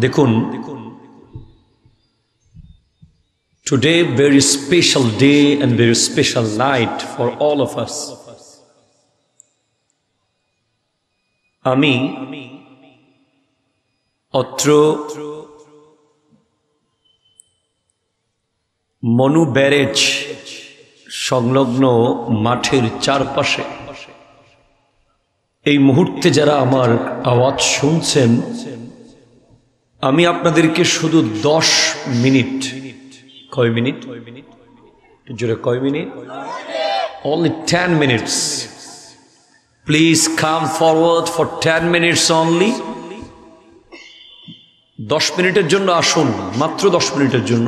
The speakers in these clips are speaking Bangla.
দেখুন, today very special day and very special night for all of us. আমি অত্র মনু ব্যারেজ সংলগ্ন মাঠের চারপাশে এই মুহূর্তে যারা আমার আওয়াজ শুনছেন, আমি আপনাদেরকে শুধু 10 মিনিট, কয় মিনিট জোরে, কয় minute, only 10 minutes. Please come forward for 10 minutes only. 10 মিনিটের জন্য আসুন, মাত্র 10 মিনিটের জন্য।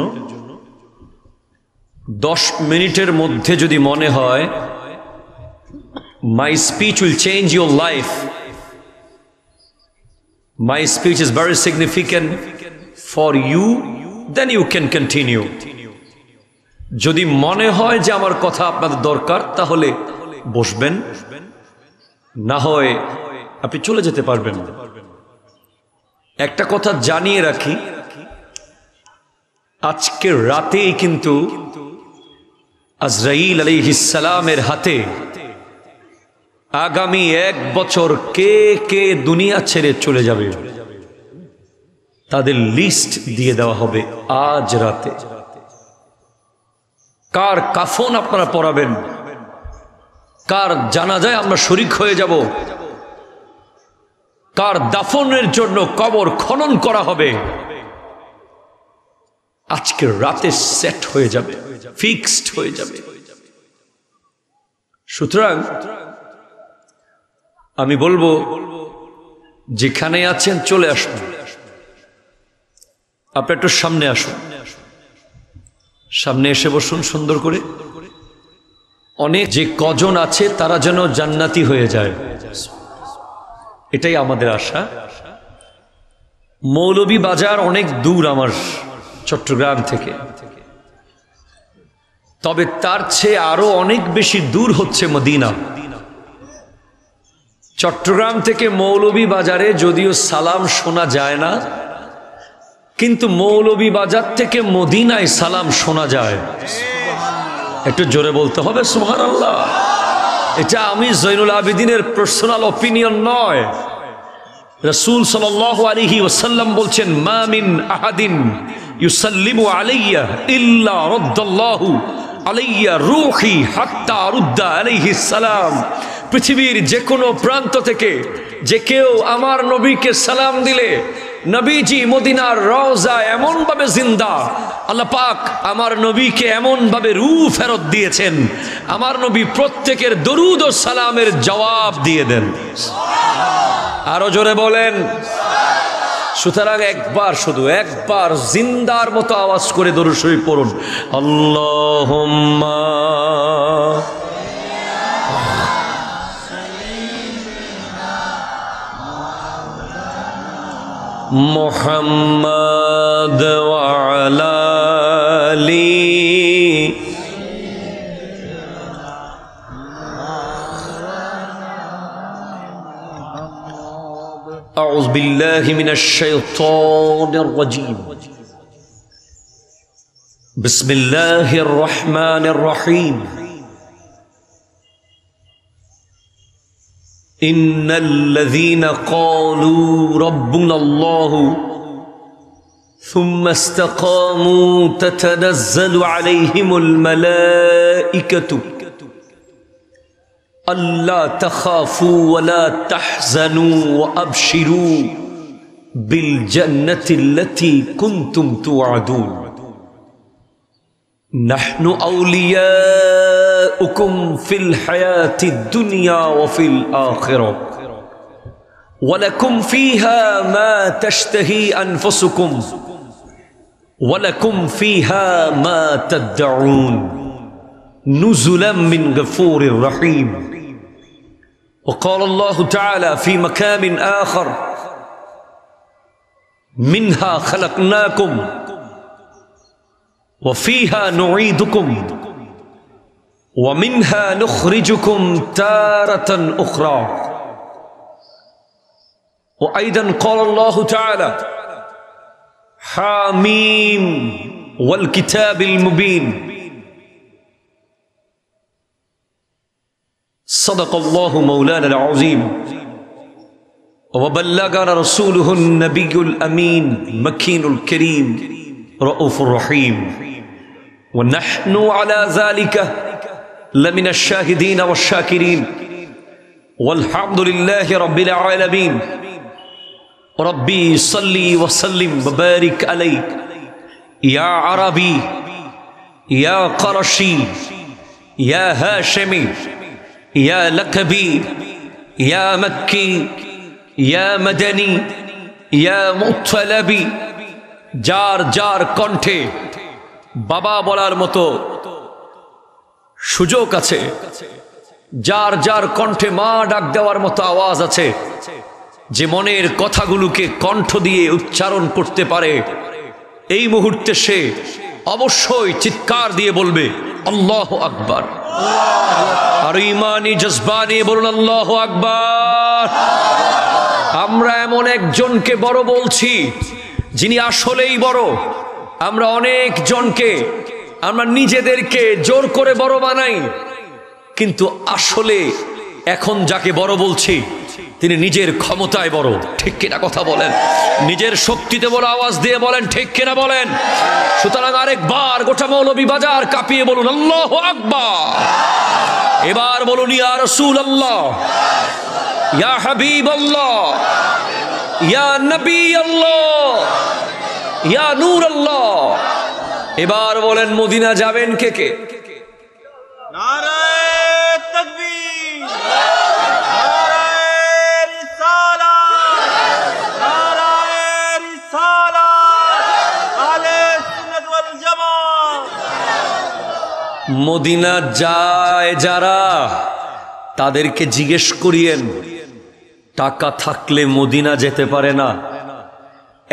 10 মিনিটের মধ্যে যদি মনে হয় my speech will change your life, my speech is very significant for you, then you can continue. যদি মনে হয় যে আমার কথা আপনাদের দরকার, তাহলে বসবেন, না হয় আপনি চলে যেতে পারবেন। একটা কথা জানিয়ে রাখি, আজকের রাতেই কিন্তু আজরাইল আলাইহিস সালামের হাতে আগামী 1 বছর কে কে দুনিয়া ছেড়ে চলে যাবে তাদের লিস্ট দিয়ে দেওয়া হবে আজ রাতে। কার কাফন আপনারা পরাবেন, কার জানাজায় আমরা শরীক হয়ে যাব, কার দাফনের জন্য কবর খনন করা হবে, আজকের রাতে সেট হয়ে যাবে, ফিক্সড হয়ে যাবে। সুতরাং আমি বলবো, যেখানে আছেন চলে আসুন, আপনি একটু সামনে আসুন, সামনে এসে বসুন সুন্দর করে। অনেক যে কজন আছে তারা যেন জান্নাতি হয়ে যায়, এটাই আমাদের আশা। মৌলভীবাজার অনেক দূর আমার চট্টগ্রাম থেকে, তবে তার চেয়ে আরো অনেক বেশি দূর হচ্ছে মদিনা। চট্টগ্রাম থেকে মৌলভীবাজারে যদিও সালাম শোনা যায় না, কিন্তু মৌলভীবাজার থেকে মদিনায় সালাম শোনা যায়। একটু জোরে বলতে হবে সুবহানাল্লাহ। এটা আমি জৈনুল আবেদিনের পার্সোনাল অপিনিয়ন নয়, রাসূল সাল্লাল্লাহু আলাইহি ওয়াসাল্লাম বলছেন, মা মিন আহাদিন ইউসাল্লিমু আলাইয়া ইল্লা রাদ্দাল্লাহু আলাইয়া রূহি হাত্তা রুদ্দা আলাইহিস সালাম। পৃথিবীর যে কোনো প্রান্ত থেকে যে কেউ আমার নবীকে সালাম দিলে, নবীজি মদিনার রওজা এমন ভাবে জিন্দা, আল্লাহ পাক আমার নবীকে এমন ভাবে রূহ ফেরত দিয়েছেন, আমার নবী প্রত্যেকের দরুদ ও সালামের জবাব দিয়ে দেন। আরো জোরে বলেন। সুতরাং একবার, শুধু একবার জিন্দার মতো আওয়াজ করে দরুদ শরীফ পড়ুন, আল্লাহুম্মা মুহাম্মাদ ওয়া আলা আলি أعوذ بالله من الشيطان الرجيم بسم الله الرحمن الرحيم إن الذين قالوا ربنا الله ثم استقاموا تتنزل عليهم الملائكة ألا تخافوا ولا تحزنوا وأبشروا بالجنة التي كنتم توعدون نحن أولياؤكم في الحياة الدنيا وفي الآخرة ولكم فيها ما تشتهي أنفسكم ولكم فيها ما تدعون نزلا من غفور رحيم. وقال الله تعالى في مكان آخر منها خلقناكم وفيها نعيدكم ومنها نخرجكم تارة أخرى. وأيضا قال الله تعالى হামিম ওয়াল কিতাবিল মুবিন। সাদাকাল্লাহু মাওলানা আল-আযীম ওয়া বাল্লাগানা রাসূলুহুন নাবিয়্যুল আমিন মাকিনুল কারীম রাউফুর রহিম। ওয়া নাহনু আলা যালিকা লামিনাশ শাহিদিন ওয়াশ শাকিরিন ওয়ালহামদুলিল্লাহি রাব্বিল আলামিন। রব্বি সাল্লি ওয়া সাল্লিম ওয়া বারিক আলাইহি ইয়া আরাবি ইয়া কারাশি ইয়া হাশিমি ইয়া লাকবি ইয়া মক্কি ইয়া মাদানী ইয়া মুত্তালাবি। যার যার কণ্ঠে বাবা বলার মতো সুযোগ আছে, যার যার কণ্ঠে মা ডাক দেওয়ার মতো আওয়াজ আছে, যে মনের কথাগুলোকে কণ্ঠ দিয়ে উচ্চারণ করতে পারে, এই মুহূর্তে সে অবশ্যই চিৎকার দিয়ে বলবে আল্লাহু আকবার। আর ইমানি জজবা নিয়ে বলুন আল্লাহু আকবার। আমরা এমন একজনকে বড় বলছি যিনি আসলেই বড়। আমরা অনেক জনকে, আমরা নিজেদেরকে জোর করে বড় বানাই, কিন্তু আসলে এখন যাকে বড় বলছি তিনি নিজের ক্ষমতায় বড়। ঠিক কিনা কথা বলেন? নিজের শক্তিতে বড় আওয়াজ দিয়ে বলেন, ঠিক কিনা বলেন? সুতরাং আরেকবার গোটা মৌলভীবাজার কাঁপিয়ে বলুন আল্লাহু আকবার। এবার বলুন ইয়া রাসূলুল্লাহ, ইয়া হাবিবাল্লাহ, ইয়া নবী আল্লাহ, ইয়া নূর আল্লাহ। এবার বলেন মদিনা যাবেন কে কে? নারায়ে তাকবীর, নারায়ে রিসালাত, নারায়ে রিসালাত, আহলে সুন্নাত ওয়াল জামাত। মদিনা যায় যারা, তাদেরকে জিজ্ঞেস করিয়েন টাকা থাকলে মদিনা যেতে পারে না।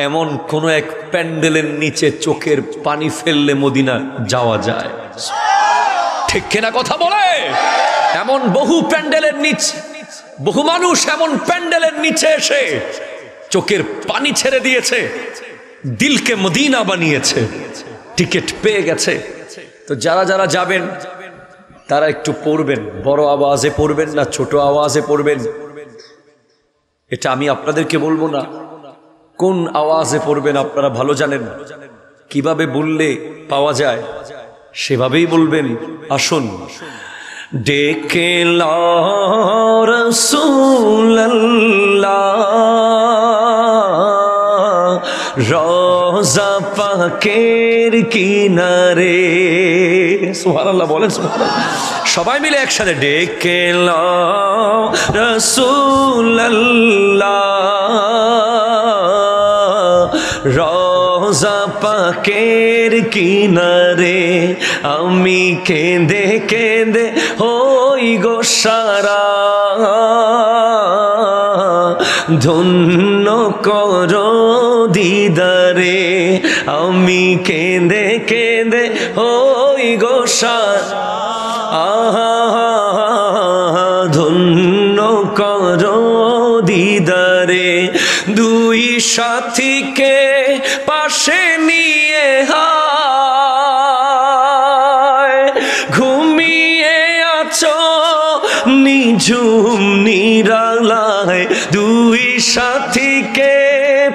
এমন কোন এক প্যান্ডেলের নিচে চোখের পানি ফেললে মদিনা যাওয়া যায়। ঠিক কিনা কথা বলে? এমন বহু প্যান্ডেলের নিচে, বহু মানুষ এমন প্যান্ডেলের নিচে এসে চোখের পানি ছেড়ে দিয়েছে, দিলকে মদিনা বানিয়েছে, টিকিট পেয়ে গেছে। তো যারা যারা যাবেন তারা একটু পড়বেন, বড় আওয়াজে পড়বেন না, ছোট আওয়াজে পড়বেন। এটা আমি আপনাদেরকে বলবো না, কোন আওয়াজে পড়বেন আপনারা ভালো জানেন। কিভাবে বললে পাওয়া যায় সেভাবেই বলবেন। আসুন। ডেকে লা রাসূলুল্লাহ রওজা পাকের কিনারে। সুবহানাল্লাহ বলেন, সুবহানাল্লাহ। সবাই মিলে একসাথে ডেকে লা রাসূলুল্লাহ রওজা পাকের কিনারে। আমি কেঁদে কেঁদে হই গো সারা, ধন্য করো দিদারে। আমি কেঁদে কেঁদে হই গো সারা, ধন্য করো দিদারে। দুই সাথীকে পাশে নিয়ে হায় ঘুমিয়ে আছো নিঝুম নিরালায়। দুই সাথীকে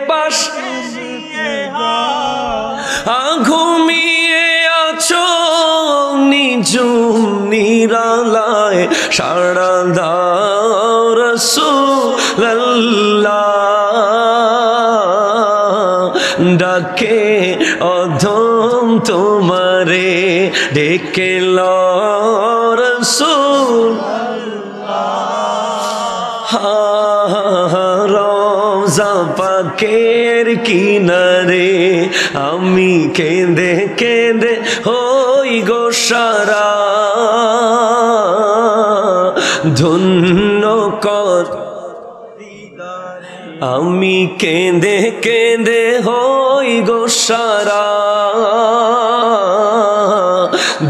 পাশে নিয়ে হায় ঘুমিয়ে আছো নিঝুম নিরালায়। সাড়া দাও রাসূলুল্লাহ ডাকে অধম তোমারে। ডেকে লা রাসূলুল্লাহ রওজা পাকের কিনারে। আমি কেঁদে কেঁদে হই গো সারা, ধন্য কর। আমি কেঁদে কেঁদে হই গো সারা,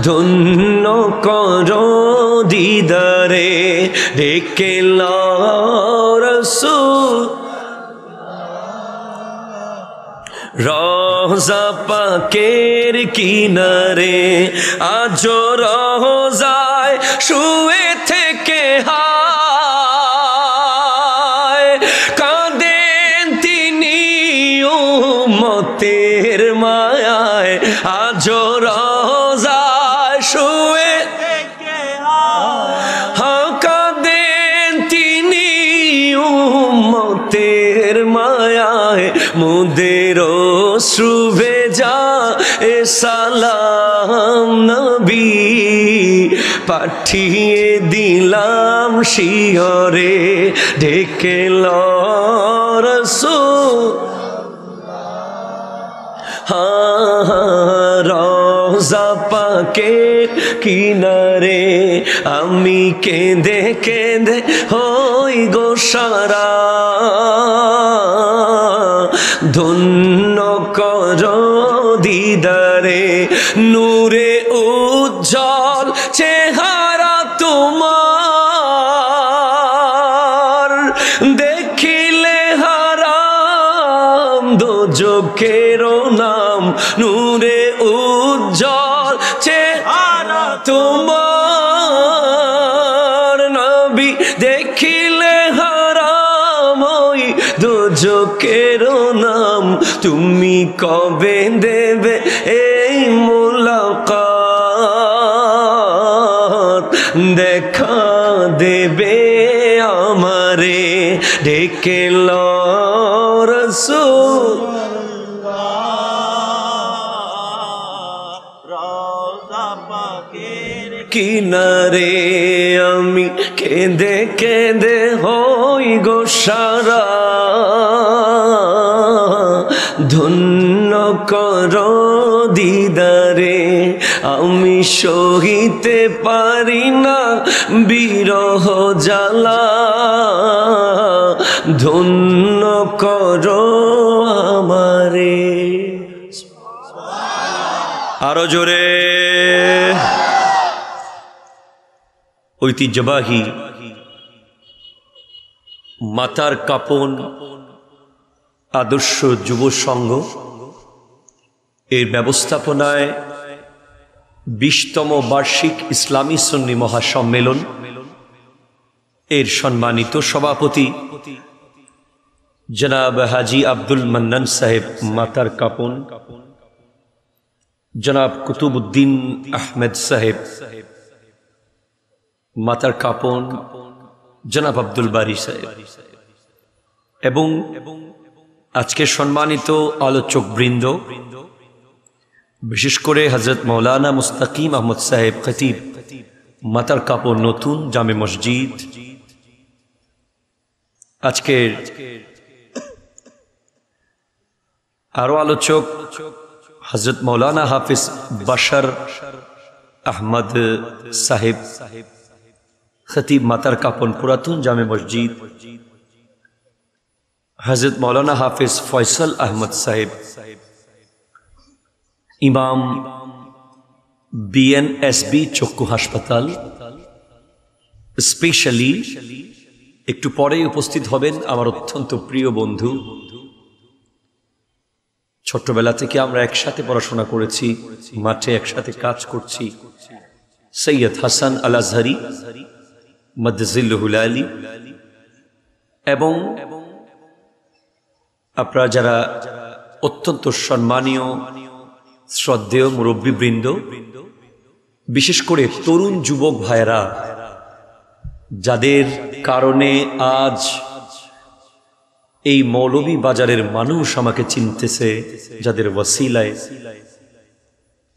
ধন্য করো দিদারে। ডেকে লা রাসূল রওজা পাকের কিনারে আজো রওজায় শুয়ে থেকে হায় কাঁদেন তিনি উম্মতের মায়ায় আজো রওজায় শুয়ে থেকে হায় কাঁদেন তিনি উম্মতের মায়ায় মুদের অশ্রু ভেজা এ সালাম নবী পাঠিয়ে দিলাম শিয়রে ঢেকে রাসূল রওজা পাকের কিনারে আমি কেঁদে কেঁদে হই গো সারা ধন্য কর দিদারে নূরে উজ্জ্বল চেহারা তোমার দেখিলে হারাম দোজখের নাম নূরে উজ্জ্বল চেহারা তোমার নবী দেখিলে হারাম ওই দোজখের নাম তুমি কবে দেবে এই মুলাকাত দেখা দেবে আমারে ডেকে রাসূল রওজা পাকের কিনারে আমি কেঁদে কেঁদে হই গো সারা ধন্য কর দিদারে আমি সহিতে পারি না বিরহ জ্বালা ধন্য কর আমারে আরো জোরে ঐতিহ্যবাহী মাতার কাপন আদর্শ যুব সংঘ এর ব্যবস্থাপনায় 20তম বার্ষিক ইসলামী সুন্নি মহাসম্মেলন এর সম্মানিত সভাপতি জনাব হাজি আব্দুল মান্নান সাহেব মাতার কাপন, জনাব কুতুবউদ্দিন আহমেদ সাহেব মাতার কাপন, জনাব আব্দুল বারী সাহেব এবং আজকে সম্মানিত আলোচক বৃন্দ, বিশেষ করে হযরত মাওলানা মুস্তাকিম আহমদ সাহেব খতিব মাতার কাপন নতুন জামে মসজিদ, আজকের আরো আলোচক হযরত মাওলানা হাফিজ বাশার আহমদ সাহেব খতিব মাতার কাপন পুরাতন জামে মসজিদ, হযরত মাওলানা হাফিজ ফয়সাল আহমদ সাহেব ইমাম বিএনএসবি চক্ষু হাসপাতাল, স্পেশালি একটু পরে উপস্থিত হবেন আমার অত্যন্ত প্রিয় বন্ধু, ছোট্টবেলা থেকে আমরা একসাথে পড়াশোনা করেছি, মাঠে একসাথে কাজ করছি, সৈয়দ হাসান আল আজহারি মাদ্দাজিল্লুহুল আলী এবং আপনারা যারা অত্যন্ত সম্মানীয় শ্রদ্ধেয় মুরব্বীবৃন্দ, বিশেষ করে তরুণ যুবক ভাইয়েরা যাদের কারণে আজ এই মৌলভী বাজারের মানুষ আমাকে চিনতেছে, যাদের ওয়াসিলায়,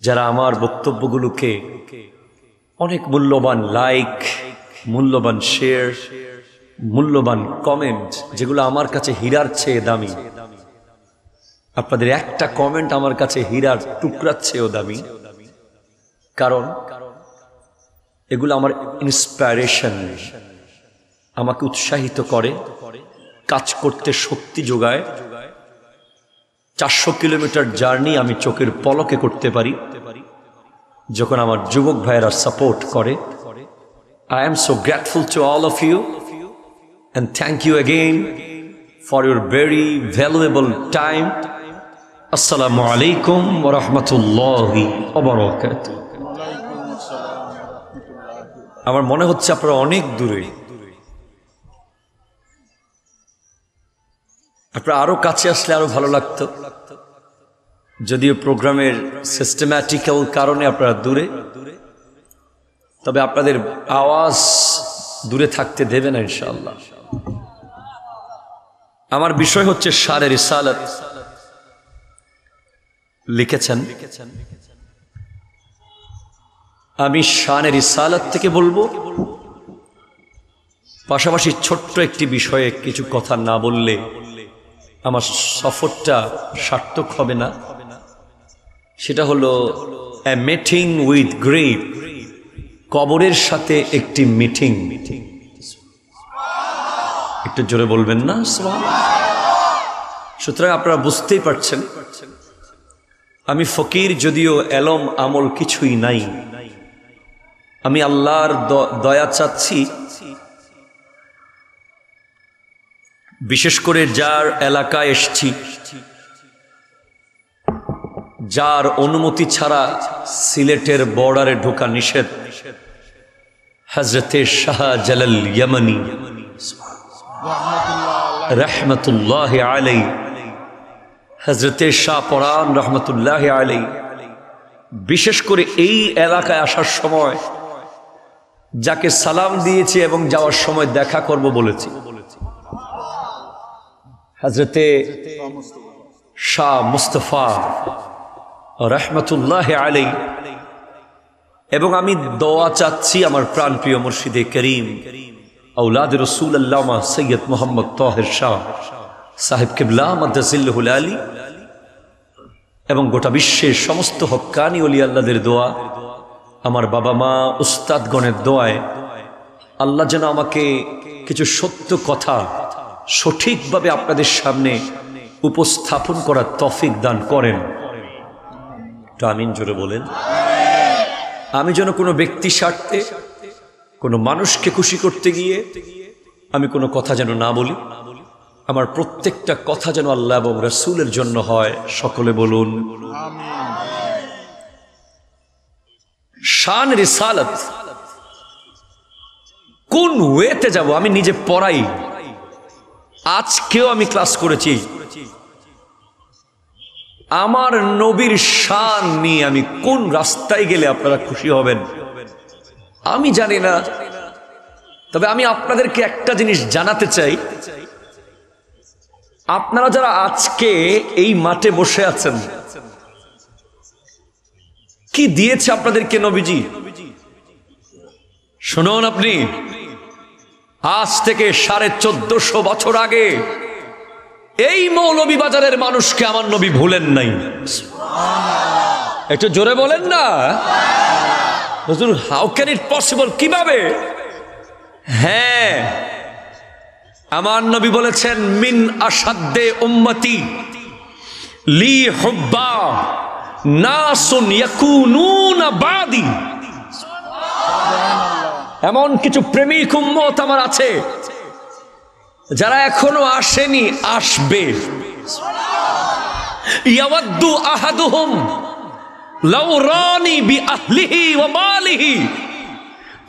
যারা আমার বক্তব্যগুলোকে অনেক মূল্যবান লাইক, মূল্যবান শেয়ার, মূল্যবান কমেন্ট, যেগুলো আমার কাছে হীরার চেয়ে দামি। আপনাদের একটা কমেন্ট আমার কাছে হীরার টুকরার চেয়েও দামি, কারণ এগুলো আমার ইন্সপিরেশন, আমাকে উৎসাহিত করে, কাজ করতে শক্তি যোগায়। 400 কিলোমিটার জার্নি আমি চোখের পলকে করতে পারি যখন আমার যুবক ভাইয়েরা সাপোর্ট করে। I am so grateful to all of you and thank you again for your very valuable time আসসালামু আলাইকুম ওয়া রাহমাতুল্লাহি ওয়া বারাকাতুহু। আমার মনে হচ্ছে আপনারা অনেক দূরে, আপনারা আরো কাছে আসলে আরো ভালো লাগতো। যদিও প্রোগ্রামের সিস্টেম্যাটিক্যাল কারণে আপনারা দূরে, তবে আপনাদের আওয়াজ দূরে থাকতে দেবে না ইনশাআল্লাহ। আমার বিষয় হচ্ছে শানে রিসালাত। লিখেছেন, আমি শানে রিসালাত থেকে বলবো, পাশাপাশি ছোট্ট একটি বিষয়ে কিছু কথা না বললে আমার সফরটা সার্থক হবে না। সেটা হলো এ মিটিং উইথ গ্রেভ, কবরের সাথে একটি মিটিং। একটু জোরে বলবেন না? সুতরাং আপনারা বুঝতেই পারছেন আমি ফকির, যদিও এলম আমল কিছুই নাই। আমি আল্লাহর দয়া চাচ্ছি, বিশেষ করে যার এলাকায় এসছি, যার অনুমতি ছাড়া সিলেটের বর্ডারে ঢোকা নিষেধ, হযরতে শাহজালাল ইয়ামানি রহমতুল্লাহ আলাইহি, হযরতে শাহ পরান রহমতুল্লাহ আলাইহি বিশেষ করে এই এলাকায় আসার সময় যাকে সালাম দিয়েছি এবং যাওয়ার সময় দেখা করব বলেছি, হযরতে শাহ মুস্তাফা রহমতুল্লাহ আলাইহি। এবং আমি দোয়া চাচ্ছি আমার প্রাণপ্রিয় মুর্শিদে করিম আওলাদ রাসূল আল্লামা সৈয়দ মোহাম্মদ তাহের শাহ সাহেব কিবলা মাদ্দাজিল্লাহুল আলী এবং গোটা বিশ্বের সমস্ত হক্কানি ওলি আল্লাহদের দোয়া, আমার বাবা মা উস্তাদগণের দোয়ায় আল্লাহ যেন আমাকে কিছু সত্য কথা সঠিকভাবে আপনাদের সামনে উপস্থাপন করার তৌফিক দান করেন। তো আমিন জোরে বলেন। আমি যেন কোনো ব্যক্তি স্বার্থে, কোনো মানুষকে খুশি করতে গিয়ে আমি কোনো কথা যেন না বলি। আমার প্রত্যেকটা কথা যেন আল্লাহ এবং রাসূলের জন্য হয়। সকলে বলুন শান রিসালাত। কোন ওয়েতে যাব? আমি নিজে পড়াই, আজকেও আমি ক্লাস করেছি। আমার নবীর শান নিয়ে আমি কোন রাস্তায় গেলে আপনারা খুশি হবেন আমি জানি না, তবে আমি আপনাদেরকে একটা জিনিস জানাতে চাই। আপনারা যারা আজকে এই মাঠে বসে আছেন, কি দিয়েছে আপনাদেরকে নবীজি? শুনুন, আপনি আজ থেকে 1450 বছর আগে এই মৌলভীবাজারের মানুষকে আমার নবী ভুলেন নাই। একটু জোরে বলেন না হুজুর, হাউ ক্যান ইট পসিবল? কিভাবে? হ্যাঁ, আমার নবী বলেছেন, মিন আসাদ্দে উম্মতি লি হুব্বা নাসুন ইয়াকুনুনা বাদি। এমন কিছু প্রেমিক উম্মত আমার আছে যারা এখনো আসেনি, আসবে। ইয়াওয়াদ্দু আহাদুহুম লাউ রানি বিআহলিহি ওয়া মালিহি।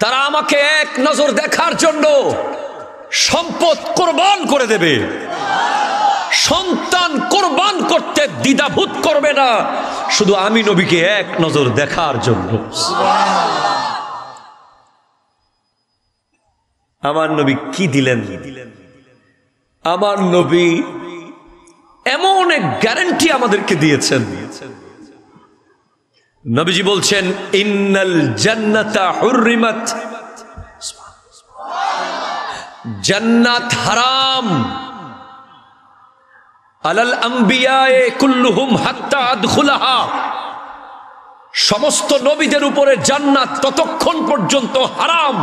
তারা আমাকে এক নজর দেখার জন্য সম্পদ কোরবান করে দেবে, সন্তান কোরবান করতে দ্বিধাবোধ করবে না, শুধু আমি নবীকে এক নজর দেখার জন্য। আমার নবী কি দিলেন? আমার নবী এমন এক গ্যারান্টি আমাদেরকে দিয়েছেন। নবীজি বলছেন, ইন্নাল জান্নাতা হুররিমাত, জান্নাত হারাম আলাল আম্বিয়ায়ে কুল্লুহুম হাত্তা আদখুলাহা। সমস্ত নবীদের উপরে জান্নাত ততক্ষণ পর্যন্ত হারাম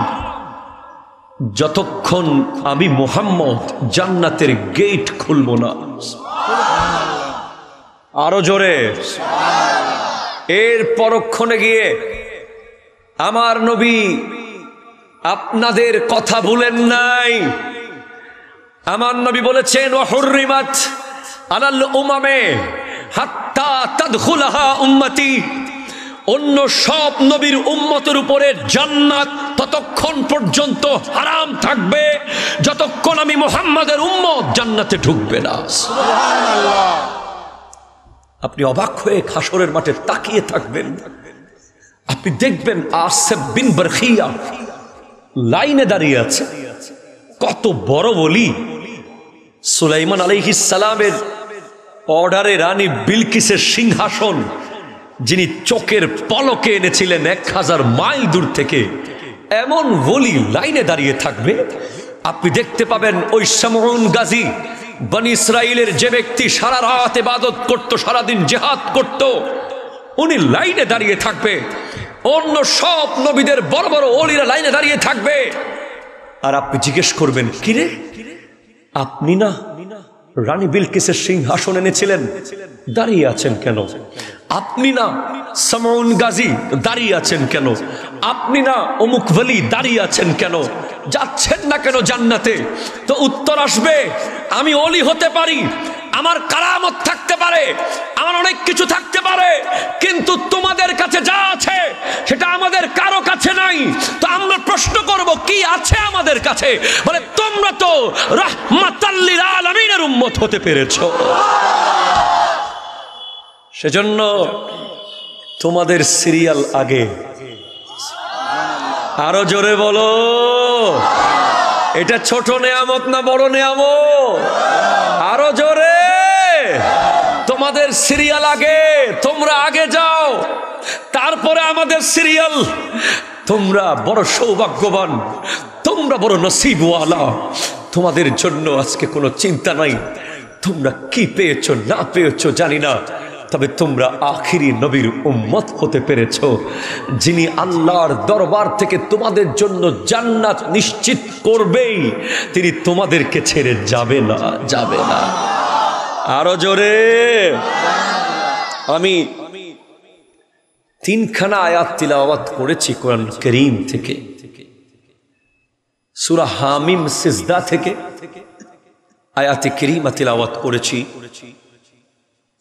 যতক্ষণ আমি মুহাম্মদ জান্নাতের গেট খুলব না। আরো জোরে। এর পরক্ষণে গিয়ে আমার নবী আপনাদের কথা ভুলেন নাই। আমার নবী বলেছেন, ওয়া হুররিমাত আলাল উমামে হাত্তা তাদখুলাহা উম্মতি, অন্য সব নবীর উম্মতের উপরে জান্নাত ততক্ষণ পর্যন্ত হারাম থাকবে যতক্ষণ আমি মুহাম্মাদের উম্মত জান্নাতে ঢুকবে না। আপনি অবাক হয়ে হাসরের মাঠে তাকিয়ে থাকবেন, আপনি দেখবেন আসিফ বিন বরখিয়া লাইনে দাঁড়িয়ে আছে। কত বড় ওলি! সুলাইমান আলাইহিস সালামের অর্ডারে রানী বিলকিসের সিংহাসন যিনি চোখের পলকে এনেছিলেন 1000 মাইল দূর থেকে, এমন ওলি লাইনে দাঁড়িয়ে থাকবে। আপনি দেখতে পাবেন ওই শামউন গাজী, বনি ইসরাইলের যে ব্যক্তি সারা রাত ইবাদত করত, সারাদিন জিহাদ করত, উনি লাইনে দাঁড়িয়ে থাকবে। অন্য সব নবীদের বড় বড় ওলিরা লাইনে দাঁড়িয়ে থাকবে। আর আপনি জিজ্ঞেস করবেন, কিরে আপনি না রানী বিলকিসের সিংহাসন এনেছিলেন, দাঁড়িয়ে আছেন কেন? আপনি না শামউন গাজী, দাঁড়িয়ে আছেন কেন? আপনি না অমুক ওলি, দাঁড়িয়ে আছেন কেন? যাচ্ছেন না কেন জান্নাতে? তো উত্তর আসবে, আমি ওলি হতে পারি, আমার কারামত থাকতে পারে, আমার অনেক কিছু থাকতে পারে, কিন্তু তোমাদের কাছে যা আছে সেটা আমাদের কারো কাছে নাই। তো আমরা প্রশ্ন করব, কি আছে আমাদের কাছে? বলে, তোমরা তো রাহমাতাল লিল আলামিনের উম্মত হতে পেরেছো। সেজন্য তোমাদের সিরিয়াল আগে। আরো জোরে বলো, এটা ছোট নেয়ামত না বড় নেয়ামত? আরো জোরে, তোমাদের সিরিয়াল আগে, তোমরা আগে যাও, তারপরে আমাদের সিরিয়াল। তোমরা বড় সৌভাগ্যবান, তোমরা বড় নসিবওয়ালা। তোমাদের জন্য আজকে কোনো চিন্তা নাই, তোমরা কি পেয়েছো না পেয়েছো জানি না, তবে তোমরা আখিরি নবীর উম্মত হতে পেরেছো, যিনি আল্লাহর দরবার থেকে তোমাদের জন্য জান্নাত নিশ্চিত করবেই। তিনি তোমাদেরকে ছেড়ে যাবে না, যাবে না। আরো জোরে। আমি 3খানা আয়াত তিলাওয়াত করেছি কোরআন কারীম থেকে। সূরা হামিম সিজদা থেকে আয়াতে কারীমা তিলাওয়াত করেছি,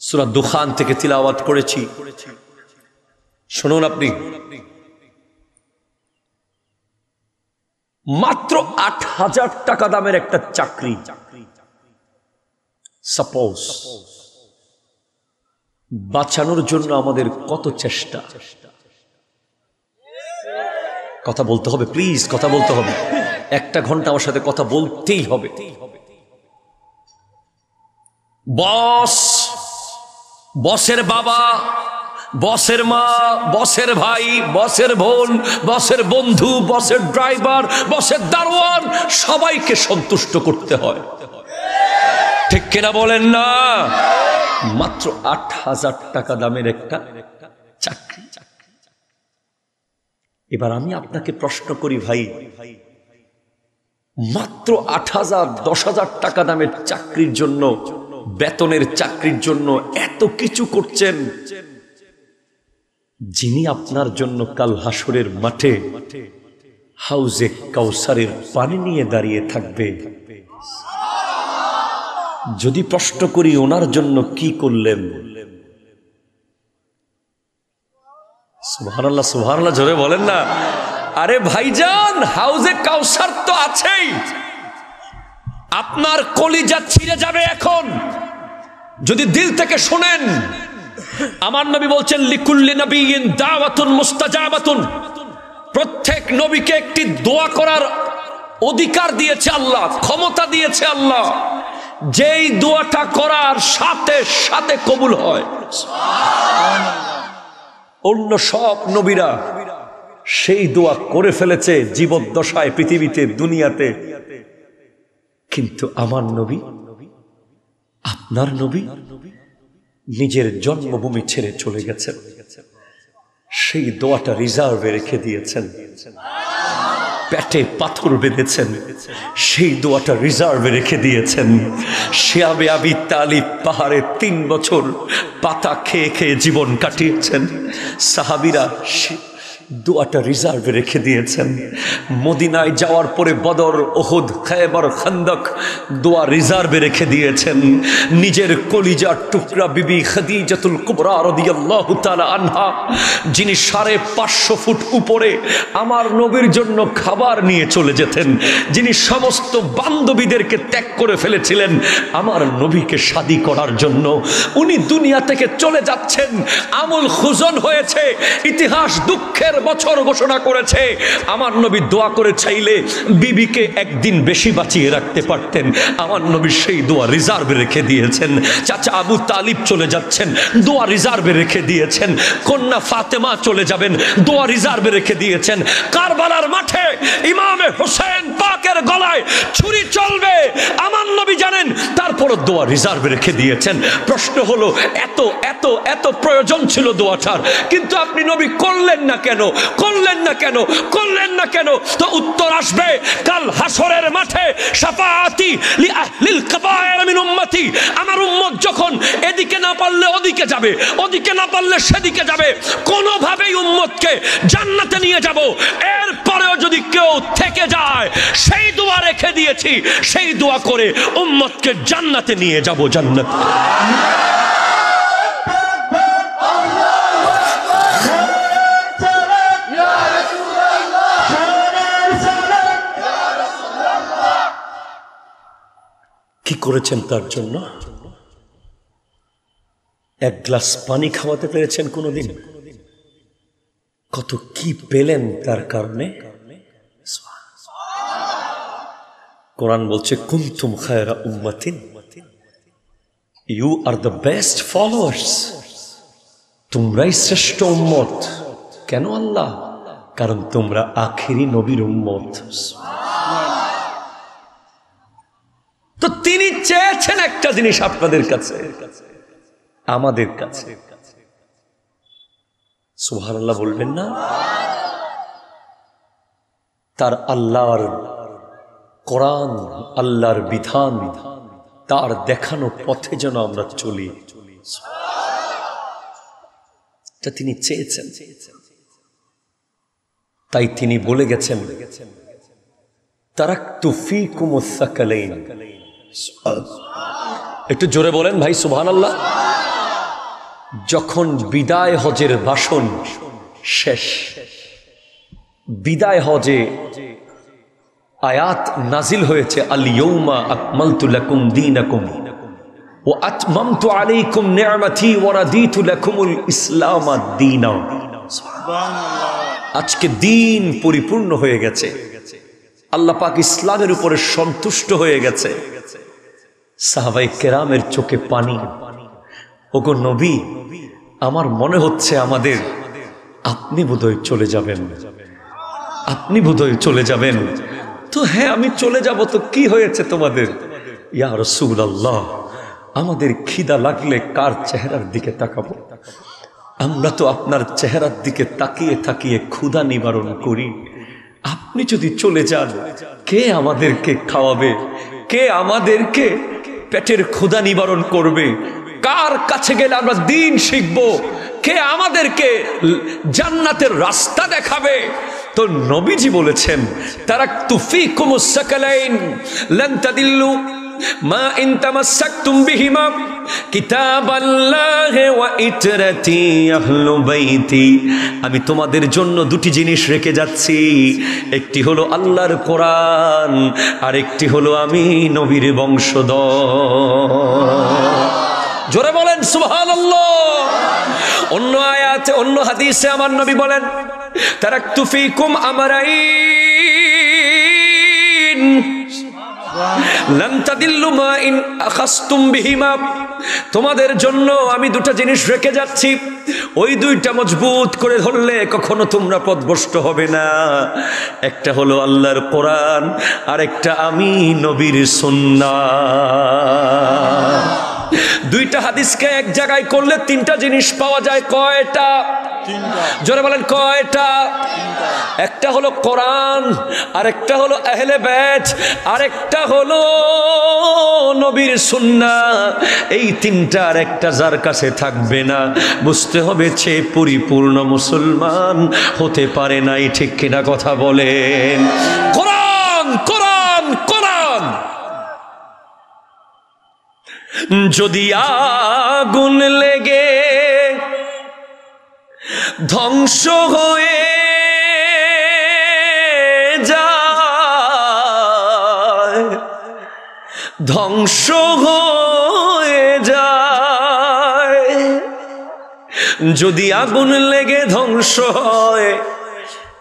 সূরা দুখান থেকে তিলাওয়াত করেছি। শুনুন আপনি, মাত্র ৮,০০০ টাকা দামের একটা চাকরি, সাপোজ, বাঁচানোর জন্য আমাদের কত চেষ্টা। কথা বলতে হবে, প্লিজ কথা বলতে হবে। 1 ঘন্টা আমার সাথে কথা বলতেই হবে। বস, বসের বাবা, বসের মা, বসের ভাই, বসের বোন, বসের বন্ধু, বসের ড্রাইভার, বসের দারোয়ান, সবাইকে সন্তুষ্ট করতে হয়, ঠিক কিনা বলেন না? মাত্র ৮,০০০ টাকা দামের একটা চাকরি। এবার আমি আপনাকে প্রশ্ন করি, ভাই, মাত্র ৮,০০০, ১০,০০০ টাকা দামের চাকরির জন্য, বেতনের চাকরির জন্য এত কিছু করছেন, যিনি আপনার জন্য কাল হাসরের মাঠে হাউজে কাউসারের পানি নিয়ে দাঁড়িয়ে থাকবে। যদি প্রশ্ন করি, ওনার জন্য কি করলেন? সুবহানাল্লাহ, সুবহানাল্লাহ জোরে বলেন না। আরে ভাইজান, হাউজে কাউসার তো আছেই, আপনার কলিজা ছিঁড়ে যাবে এখন যদি দিল থেকে শোনেন। আমার নবী বলছেন, লিকুল্লি নবিয়্যিন দাওয়াতুন মুস্তাজাবাতুন, প্রত্যেক নবীকে একটি দোয়া করার অধিকার দিয়েছে আল্লাহ, ক্ষমতা দিয়েছে আল্লাহ, যেই দোয়াটা করার সাথে সাথে কবুল হয়। অন্য সব নবীরা সেই দোয়া করে ফেলেছে জীবদ্দশায়, পৃথিবীতে, দুনিয়াতে, কিন্তু আমার নবী, আপনার নবী নিজের জন্মভূমি ছেড়ে চলে গেছেন, সেই দোয়াটা রিজার্ভে রেখে দিয়েছেন। পেটে পাথর বেঁধেছেন, সেই দোয়াটা রিজার্ভে রেখে দিয়েছেন। শিয়াবে আবি তালিব পাহাড়ে 3 বছর পাতা খেয়ে খেয়ে জীবন কাটিয়েছেন। সাহাবীরা দোয়াটা রিজার্ভে রেখে দিয়েছেন। মদিনায় যাওয়ার পরে বদর, ওহুদ, খায়বার, খান্দক দোয়া রিজার্ভে রেখে দিয়েছেন। নিজের কলিজার টুকরা বিবি খাদিজাতুল কুবরা রাদিয়াল্লাহু তাআলা আনহা, যিনি 550 ফুট উপরে আমার নবীর জন্য খাবার নিয়ে চলে যেতেন, যিনি সমস্ত বান্ধবীদেরকে ত্যাগ করে ফেলেছিলেন আমার নবীকে শাদী করার জন্য, উনি দুনিয়া থেকে চলে যাচ্ছেন। আমল খুজন হয়েছে, ইতিহাস দুঃখের বছর ঘোষণা করেছে। আমার নবী দোয়া করে চাইলে বিবিকে একদিন বেশি বাঁচিয়ে রাখতে পারতেন। আমার নবী সেই দোয়া রিজার্ভে রেখে দিয়েছেন। চাচা আবু তালিব চলে যাচ্ছেন, দোয়া রিজার্ভে রেখে দিয়েছেন। কন্যা ফাতেমা চলে যাবেন, দোয়া রিজার্ভে রেখে দিয়েছেন। কারবালার মাঠে ইমামে হোসেন পাকের গলায় ছুরি চলবে আমার নবী জানেন, তারপরও দোয়া রিজার্ভে রেখে দিয়েছেন। প্রশ্ন হলো এত এত এত প্রয়োজন ছিল দোয়াটার, কিন্তু আপনি নবী করলেন না কেন? করলেন না কেন? করলেন না কেন? তো উত্তর আসবে কাল হাসরের মাঠে। শাফাআতি লিল কাবায়ের মিন উম্মতি, আমার উম্মত যখন এদিকে না পারলে ওদিকে যাবে, ওদিকে না পারলে সেদিকে যাবে, কোনোভাবেই উম্মতকে জান্নাতে নিয়ে যাব। এরপরেও যদি কেউ থেকে যায়, সেই দোয়া রেখে দিয়েছি, সেই দোয়া করে উম্মতকে জান্নাতে নিয়ে যাব। জান্নাত কি করেছেন তার জন্য? এক গ্লাস পানি খাওয়াতে পেরেছেন কোনোদিন? কত কি পেলেন তার কারণে? কোরআন বলছে কুনতুম খায়রা উম্মাতিন, you are the best followers, তোমরাই শ্রেষ্ঠ উম্মত। কেন আল্লাহ? কারণ তোমরা আখিরি নবীর উম্মত। তো তিনি চেয়েছেন একটা জিনিস আপনাদের কাছে, আমাদের কাছে। সুবহানাল্লাহ বলবেন না? তার আল্লাহর কোরআন, আল্লাহর বিধান, তার দেখানো পথে যেন আমরা চলি, এটা তিনি চেয়েছেন। তাই তিনি বলে গেছেন তারাকতু ফীকুমুস সাকালাইন। একটু জোরে বলেন ভাই সুবহানাল্লাহ। যখন বিদায় হজের ভাষণ শেষ, বিদায় হজে আয়াত নাজিল হয়েছে, আল ইয়াউমা আকমালতু লাকুম দীনাকুম ওয়া আতমামতু আলাইকুম নি'মাতি ওয়া রাদিতু লাকুমুল ইসলাম দীনা। আজকে দিন পরিপূর্ণ হয়ে গেছে, আল্লাহ পাক ইসলামের উপরে সন্তুষ্ট হয়ে গেছে। সাহাবায়ে কেরামের চোখে পানি। ওগো নবী, আমার মনে হচ্ছে আমাদের আপনি বোধহয় চলে যাবেন, আপনি বোধহয় চলে যাবেন। তো হ্যাঁ, আমি চলে যাব, তো কি হয়েছে তোমাদের? ইয়া রাসূলুল্লাহ, আমাদের খিদা লাগলে কার চেহারার দিকে তাকাবো? আমরা তো আপনার চেহারার দিকে তাকিয়ে তাকিয়ে ক্ষুধা নিবারণ করি। আপনি যদি চলে যান, কে আমাদেরকে খাওয়াবে? কে আমাদেরকে পেটের ক্ষুধা নিবারণ করবে? কার কাছে গেলে আমরা দ্বীন শিখবো? কে আমাদেরকে জান্নাতের রাস্তা দেখাবে? তো নবীজি বলেছেন তারাকতু ফীকুমুস সাকালাইন লান তাদিল্লু মা ইন তামাসসাকতুম বিহিমা কিতাবাল্লাহি ওয়া ইতরাতি আহলু বাইতি। আমি তোমাদের জন্য দুটি জিনিস রেখে যাচ্ছি, একটি হলো আল্লাহর কোরআন, আর একটি হলো আমি নবীর বংশধর। জোরে বলেন সুবহানাল্লাহ। অন্য আয়াতে, অন্য হাদিসে আমার নবী বলেন তারাকতু ফীকুম আমরাইন লান তাদিল্লু মা ইন আখাসতুম বিহিমা। তোমাদের জন্য আমি দুটো জিনিস রেখে যাচ্ছি, ওই দুইটা মজবুত করে ধরলে কখনো তোমরা পথভ্রষ্ট হবে না। একটা হলো আল্লাহর কোরআন, আর একটা আমি নবীর সুন্নাহ। দুইটা হাদিসকে এক জায়গায় করলে তিনটা জিনিস পাওয়া যায়। কয়টা? জোরে বলেন কয়টা? একটা হলো কোরআন, আরেকটা হলো আহলে বাইত, আরেকটা হলো নবীর সুন্নাহ, এই তিনটার একটা যার কাছে থাকবে না, বুঝতে হবে সে পরিপূর্ণ মুসলমান হতে পারে নাই। ঠিক কিনা কথা বলেন? কোরআন কোরআন কোরআন। যদি আগুন লেগে ধ্বংস হয়ে যায়, ধ্বংস হয়ে যায়, যদি আগুন লেগে ধ্বংস হয়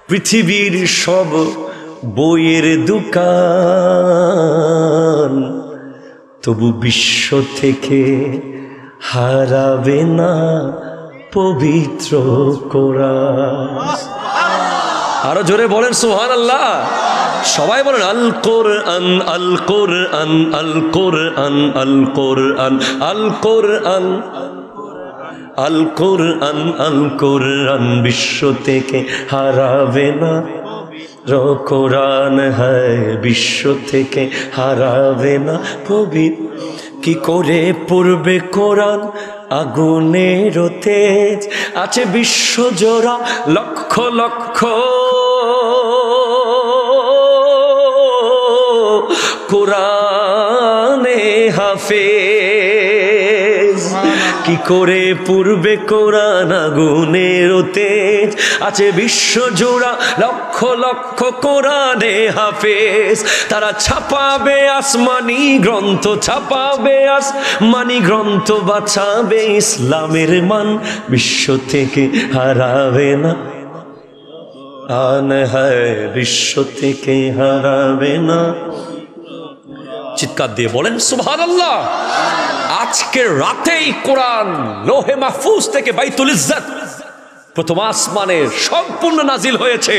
পৃথিবীর সব বইয়ের দোকান, তবু বিশ্ব থেকে হারাবে না পবিত্র কোরআন। আরো জোরে বলেন সুবহানাল্লাহ। সবাই বলেন আল কোরআন আল কোরআন আল কোরআন আল কোরআন আল কোরআন আল কোরআন আল কোরআন, বিশ্ব থেকে হারাবে না কোরআন, হ্যায় বিশ্ব থেকে হারাবে না পবিত্র। কি করে পড়বে কোরআন আগুনের তেজ, আছে বিশ্ব জোড়া লক্ষ লক্ষ কোরআনে হাফেজ। কি করে পূর্বে কোরআন আগুনের তেজ, আছে বিশ্ব জোড়া লক্ষ লক্ষ কোরআনে হাফেজ। তারা ছাপাবে আসমানি গ্রন্থ, ছাপাবে আসমানি গ্রন্থ, বাঁচাবে ইসলামের মান, বিশ্ব থেকে হারাবে না আন, হ্যায় বিশ্ব থেকে হারাবে না। চিৎকার দিয়ে বলেন সুবহানাল্লাহ। আজকে রাতেই কোরআন লোহে মাহফুজ থেকে বাইতুল ইজ্জত প্রথম আসমানে সম্পূর্ণ নাজিল হয়েছে।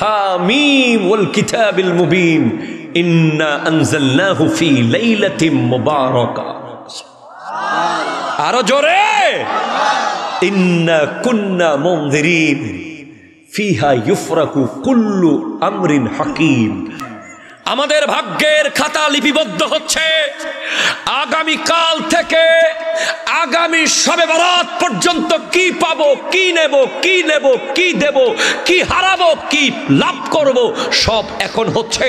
হামিম ওয়াল কিতাবিল মুবিন ইন্না আনজালনাহু ফি লাইলাতিন মুবারাকা। আরো জোরে, ইন্না কুন্না মুনজিরিন ফিহা ইউফরাকু কুল্লু আমরিন হাকিম। আমাদের ভাগ্যের খাতা লিপিবদ্ধ হচ্ছে। আগামী কাল থেকে আগামী শবে বরাত পর্যন্ত কি পাবো, কি নেব, কি নেব, কি দেব, কি হারাবো, কি লাভ করব, সব এখন হচ্ছে।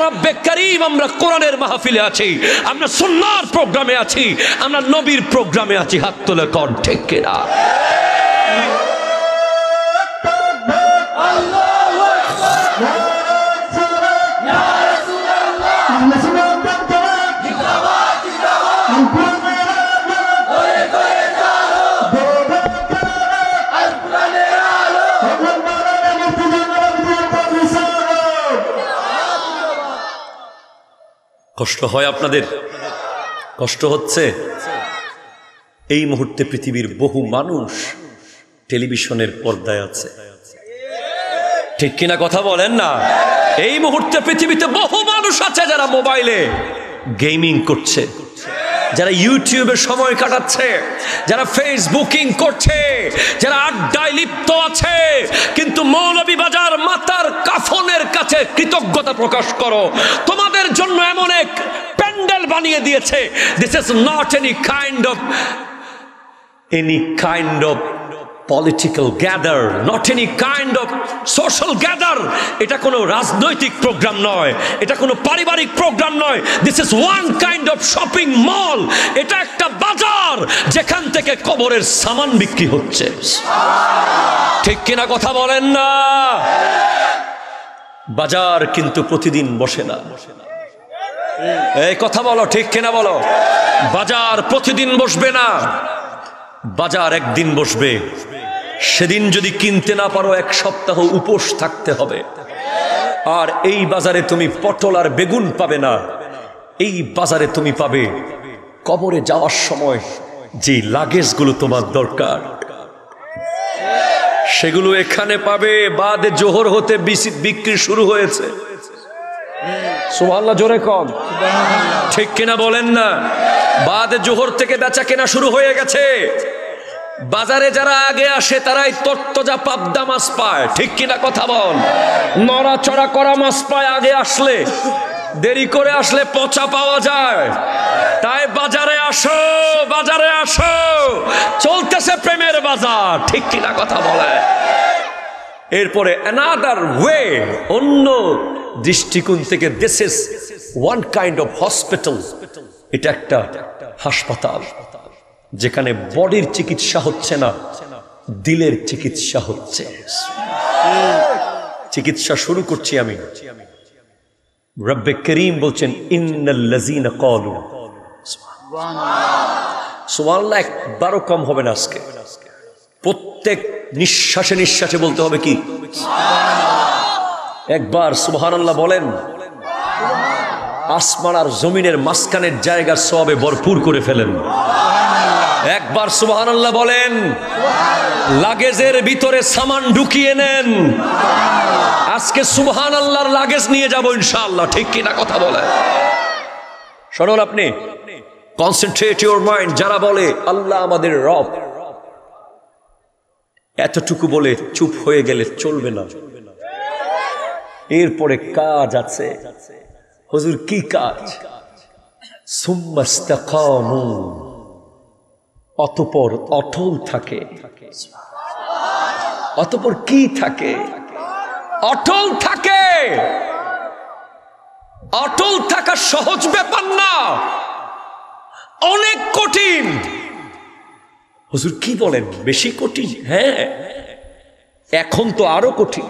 রব্বে কারীম, আমরা কোরআনের মাহফিলে আছি, আমরা সুন্নাহর প্রোগ্রামে আছি, আমরা নবীর প্রোগ্রামে আছি। হাত তুলে কর ঠিক কিনা? কষ্ট হয় আপনাদের? কষ্ট হচ্ছে? এই মুহূর্তে পৃথিবীর বহু মানুষ টেলিভিশনের পর্দায় আছে, ঠিক কিনা কথা বলেন না? এই মুহূর্তে পৃথিবীতে বহু মানুষ আছে যারা মোবাইলে গেমিং করছে, যারা ইউটিউবে সময় কাটাচ্ছে, যারা ফেসবুকিং করছে, যারা আড্ডায় লিপ্ত আছে। কিন্তু মৌলভীবাজার মাতার কাফনের কাছে কৃতজ্ঞতা প্রকাশ করো, তোমাদের জন্য এমন এক প্যান্ডেল বানিয়ে দিয়েছে। This is not any kind of political gather, not any kind of social gather. এটা কোনো রাজনৈতিক প্রোগ্রাম নয়, এটা কোনো পারিবারিক প্রোগ্রাম নয়। This is one kind of shopping mall. এটা একটা বাজার যেখান থেকে কবরের সামান বিক্রি হচ্ছে। ঠিক কিনা কথা বলেন না? বাজার কিন্তু প্রতিদিন বসে না। এই কথা বলো, ঠিক কিনা বলো? বাজার প্রতিদিন বসবে না, বাজার একদিন বসবে। সেদিন যদি কিনতে না পারো, এক সপ্তাহ উপোস থাকতে হবে। আর এই বাজারে তুমি পটল আর বেগুন পাবে না, এই বাজারে তুমি পাবে কবরে যাওয়ার সময় যে লাগেজগুলো তোমার দরকার, সেগুলো এখানে পাবে। বাদে জোহর হতে বিক্রি শুরু হয়েছে। সুবহানাল্লাহ, জোরে কম, ঠিক কিনা বলেন না? বাদে জোহর থেকে বেচা কেনা শুরু হয়ে গেছে। বাজারে যারা আগে আসে তারাই তরতাজা পাবদা মাছ পায়, ঠিক কিনা কথা বল? নড়াচড়া করা মাছ পায় আগে আসলে। দেরি করে আসলে পচা পাওয়া যায়। তাই বাজারে আসো, বাজারে আসো, চলতেছে প্রেমের বাজার, ঠিক কিনা কথা বলে। এরপরে অ্যানাদার ওয়ে, অন্য দৃষ্টিকোণ থেকে this is one kind of hospital. এটা একটা হাসপাতাল যেখানে বডির চিকিৎসা হচ্ছে না, দিলের চিকিৎসা হচ্ছে। চিকিৎসা শুরু করছি আমি। রব্বে করিম বলছেন ইন্নাল্লাযীনা ক্বালু, সুবহানাল্লাহ, একবারও কম হবে না আজকে। প্রত্যেক নিঃশ্বাসে নিঃশ্বাসে বলতে হবে কি? একবার সুবহানাল্লাহ বলেন, আসমান আর জমিনের মাঝখানের জায়গা সওয়াবে ভরপুর করে ফেলেন। একবার সুবহানাল্লাহ বলেন, লাগেজের ভিতরে সামান ঢুকিয়ে নেন। আজকে সুবহানাল্লাহর লাগেজ নিয়ে যাব ইনশাআল্লাহ, ঠিক কিনা কথা বলে। শুনুন, আপনি কনসেন্ট্রেট ইউর মাইন্ড। যারা বলে আল্লাহ আমাদের রব, এতটুকু বলে চুপ হয়ে গেলে চলবে না। এরপরে কাজ আছে। হুজুর কি কাজ? সুম্মাস্তাকামু, অতঃপর অটল থাকে। অতঃপর কি থাকে? অটল থাকে। অটল থাকা সহজ ব্যাপার না, অনেক কঠিন। হুজুর কি বলেন, বেশি কঠিন? হ্যাঁ, এখন তো আরো কঠিন।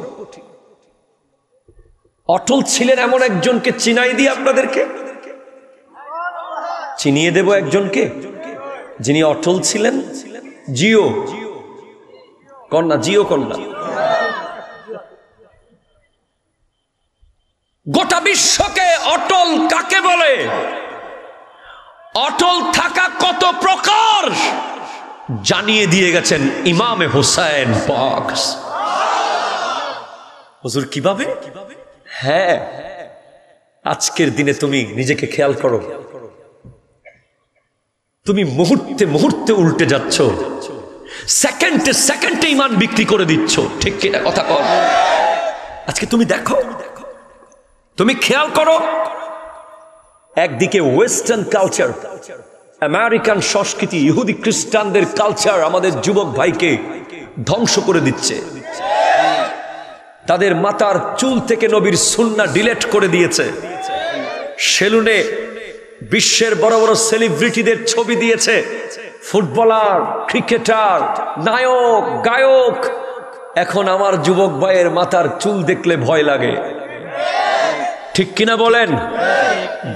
অটল ছিলেন এমন একজনকে চিনাই দিয়ে আপনাদেরকে চিনিয়ে দেব, একজনকে যিনি অটল ছিলেন। জিও কন্যা, জিও কন্যা। গোটা বিশ্বকে অটল কাকে বলে, অটল থাকা কত প্রকার জানিয়ে দিয়ে গেছেন ইমামে হোসেন পাক। হুজুর কিভাবে? হ্যাঁ, আজকের দিনে তুমি নিজেকে খেয়াল করো, তুমি মুহূর্তে মুহূর্তে উল্টে যাচ্ছ, সেকেন্ডে সেকেন্ডে ইমান বিক্রি করে দিচ্ছ, ঠিক কিনা কথা কর। আজকে তুমি দেখো, তুমি খেয়াল করো, একদিকে ওয়েস্টার্ন কালচার, আমেরিকান সংস্কৃতি, ইহুদি খ্রিস্টানদের কালচার আমাদের যুবক ভাইকে ধ্বংস করে দিচ্ছে। তাদের মাথার চুল থেকে নবীর সুন্নাহ ডিলেট করে দিয়েছে। সেলুনে বিশ্বের বড় বড় সেলিব্রিটিদের ছবি দিয়েছে, ফুটবলার, ক্রিকেটার, নায়ক, গায়ক। এখন আমার যুবক ভাইয়ের মাথার চুল দেখলে ভয় লাগে, ঠিক কিনা বলেন?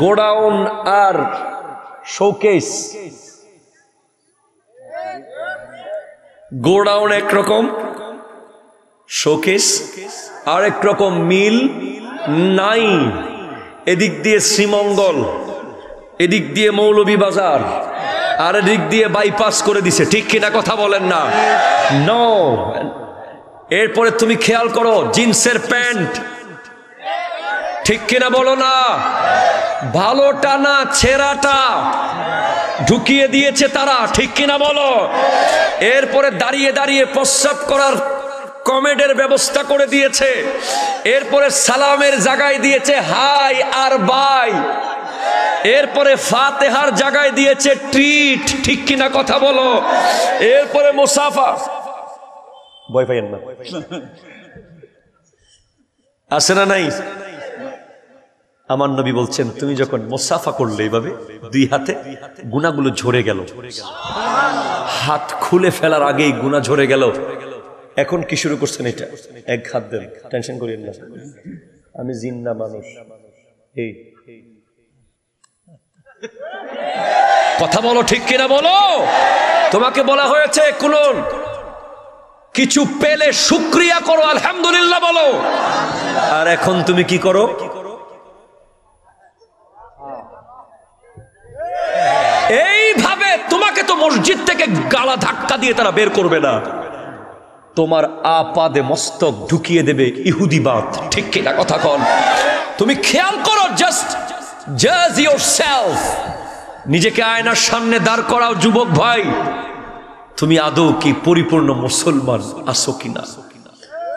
গোডাউন আর শোকেস। গোডাউন একরকম, শোকেস আর একরকম, মিল নাই। এদিক দিয়ে শ্রীমঙ্গল, এদিক দিয়ে মৌলভীবাজার, আর এদিক দিয়ে বাইপাস করে দিছে, ঠিক কিনা কথা বলেন না? নো। এরপরে তুমি খেয়াল করো, জিন্সের প্যান্ট, ঠিক কিনা বলো না? ভালোটা না ছেঁড়াটা ঢুকিয়ে দিয়েছে তারা, ঠিক কিনা বলো? এরপরে দাঁড়িয়ে দাঁড়িয়ে প্রস্রাব করার কমেডের ব্যবস্থা করে দিয়েছে। এরপরে সালামের জায়গায় দিয়েছে হাই আর বাই। এরপরে ফাতেহার জায়গায় দিয়েছে ট্রিট, ঠিক কিনা কথা বলো? এরপরে মুসাফা, ভয় পাইয়েন না, আছে না নাই? আমার নবী বলছেন, তুমি যখন মুসাফা করলে এইভাবে দুই হাতে, গুনাহগুলো ঝরে গেল। হাত খুলে ফেলার আগেই গুনাহ ঝরে গেল। এখন কি শুরু করছেন? এটা এক হাত দেন, টেনশন করিয়েন না, আমি জিন্দা মানুষ। এই কথা বলো, ঠিক কিনা বলো? তোমাকে বলা হয়েছে কোন কিছু পেলে শুকরিয়া করো, আলহামদুলিল্লাহ বলো। আর এখন তুমি কি করো? এইভাবে তোমাকে তো মসজিদ থেকে গালা ধাক্কা দিয়ে তারা বের করবে না, তোমার আপাদে মস্তক ঢুকিয়ে দেবে ইহুদিবাদ, ঠিক কিনা কথা কন? তুমি খেয়াল করো, জাস্ট জাজ ইয়োরসেলফ। নিজেকে আয়নার সামনে দাঁড় করাও যুবক ভাই, তুমি আদৌ কি পরিপূর্ণ মুসলমান আছো কিনা?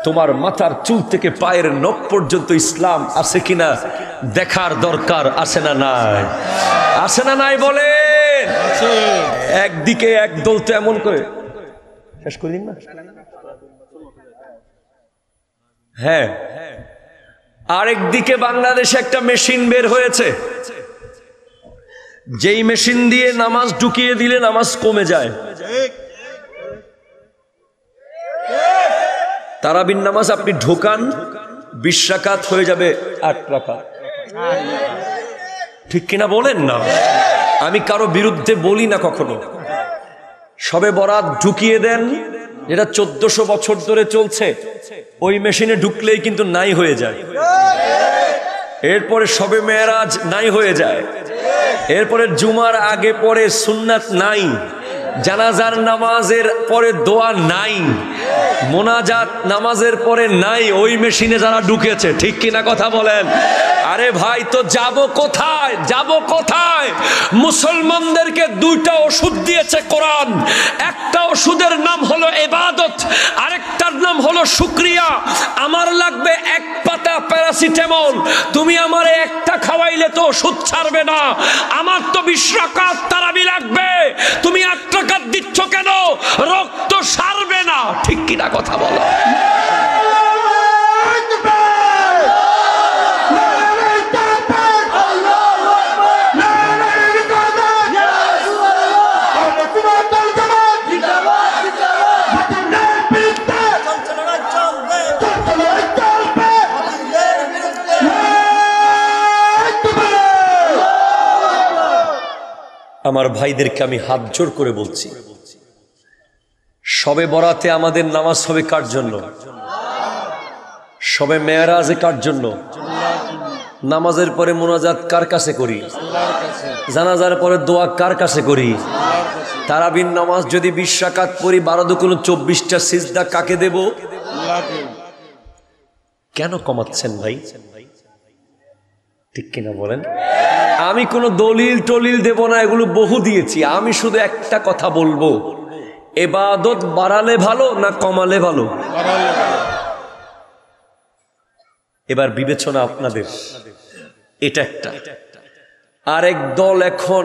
তোমার মাথার চুল থেকে পায়ের নখ পর্যন্ত ইসলাম আছে কিনা? দেখার দরকার আছে না নাই? আছে না নাই বলেন? একদিকে একদল তো এমন করে, শেষ করে দিন না। হ্যাঁ, আরেকদিকে বাংলাদেশে একটা মেশিন বের হয়েছে, যেই মেশিন দিয়ে নামাজ ঢুকিয়ে দিলে নামাজ কমে যায়। তারাবির নামাজ আপনি ঢোকান, 20 রাকাত হয়ে যাবে 8 রাকাত। ঠিক কিনা বলেন না? আমি কারো বিরুদ্ধে বলি না কখনো। সবে বরাত ঢুকিয়ে দেন, যেটা 1400 বছর ধরে চলছে, ওই মেশিনে ঢুকলেই কিন্তু নাই হয়ে যায়। এরপরে সবে মেরাজ নাই হয়ে যায়। এরপরে জুমার আগে পরে সুন্নাত নাই, জানাজার নামাজের পরে দোয়া নাই, মোনাজাত নামাজের পরে নাই, ওই মেশিনে যারা ঢুকেছে। ঠিক কিনা কথা বলেন? আরে ভাই, তো যাব কোথায়? যাব কোথায়? মুসলমানদেরকে 2টা ওষুধ দিয়েছে কোরআন। একটা ওষুধের নাম হলো ইবাদত, আরেকটার নাম হলো শুকরিয়া। আমার লাগবে 1 পাতা প্যারাসিটামল, তুমি আমারে একটা খাওয়াইলে তো ওষুধ ছাড়বে না। আমার তো 20 রাকাত তারাবি লাগবে, তুমি 8 রাকাত দিচ্ছ কেন? রক্ত সারবে না। ঠিক কিনা কথা বলো? আমার ভাইদেরকে আমি হাত জোর করে বলছি, সবে বরাতে আমাদের নামাজ হবে কার জন্য? সবে মেরাজে কার জন্য? নামাজের পরে মোনাজাত কার কাছে করি? জানাজার পরে দোয়া কার কাছে করি? তারাবির নামাজ যদি 20 রাকাত পড়ি, 12 দুগুণ 24টা সিজদা কাকে দেব? কেন কমাচ্ছেন ভাই? ঠিক কিনা বলেন? আমি কোনো দলিল টলিল দেব না, এগুলো বহু দিয়েছি। আমি শুধু একটা কথা বলবো, ইবাদত বাড়ালে ভালো না কমালে ভালো? এবার বিবেচনা আপনাদের। এটা একটা। আরেক দল এখন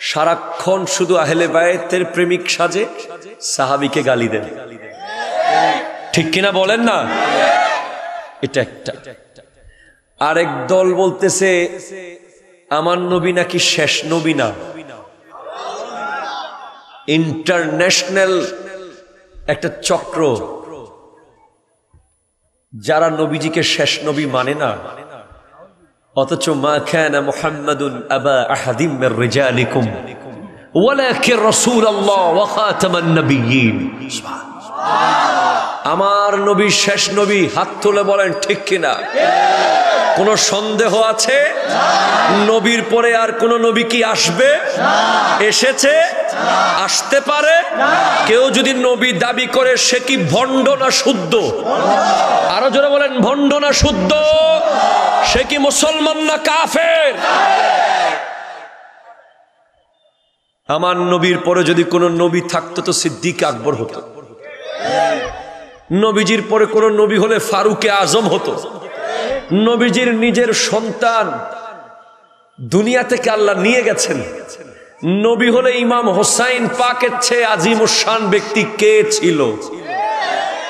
সারাক্ষণ শুধু আহলে বায়তের প্রেমিক সাজে, সাহাবীকে গালি দেন। ঠিক কিনা বলেন না? এটা একটা। আরেক দল বলতেছে আমার নবী নাকি শেষ নবী না। ইন্টারন্যাশনাল একটা চক্র, যারা নবীজিকে শেষ নবী মানে না, অথচ মা কানা মুহাম্মাদুন আবা আহাদিম মির রিজালিকুম ওয়ালাকিন রাসূলুল্লাহ ওয়া খাতামান নবিয়্যিন। আমার নবী শেষ নবী। হাত তুলে বলেন ঠিক কিনা? কোন সন্দেহ আছে? নবীর পরে আর কোন নবী কি আসবে? এসেছে? আসতে পারে? কেউ যদি নবী দাবি করে, সে কি ভণ্ড না শুদ্ধ? আরো জোরে বলেন, ভণ্ড না শুদ্ধ? সে কি মুসলমান না কাফের? আমার নবীর পরে যদি কোন নবী থাকতো তো সিদ্দিক আকবর হতো। নবীজির পরে কোন নবী হলে ফারুকে আজম হতো। নবীজির নিজের সন্তান দুনিয়া থেকে আল্লাহ নিয়ে গেছেন। নবী হলে ইমাম হোসাইন পাকের চেয়ে আজিমুশান ব্যক্তি কে ছিল?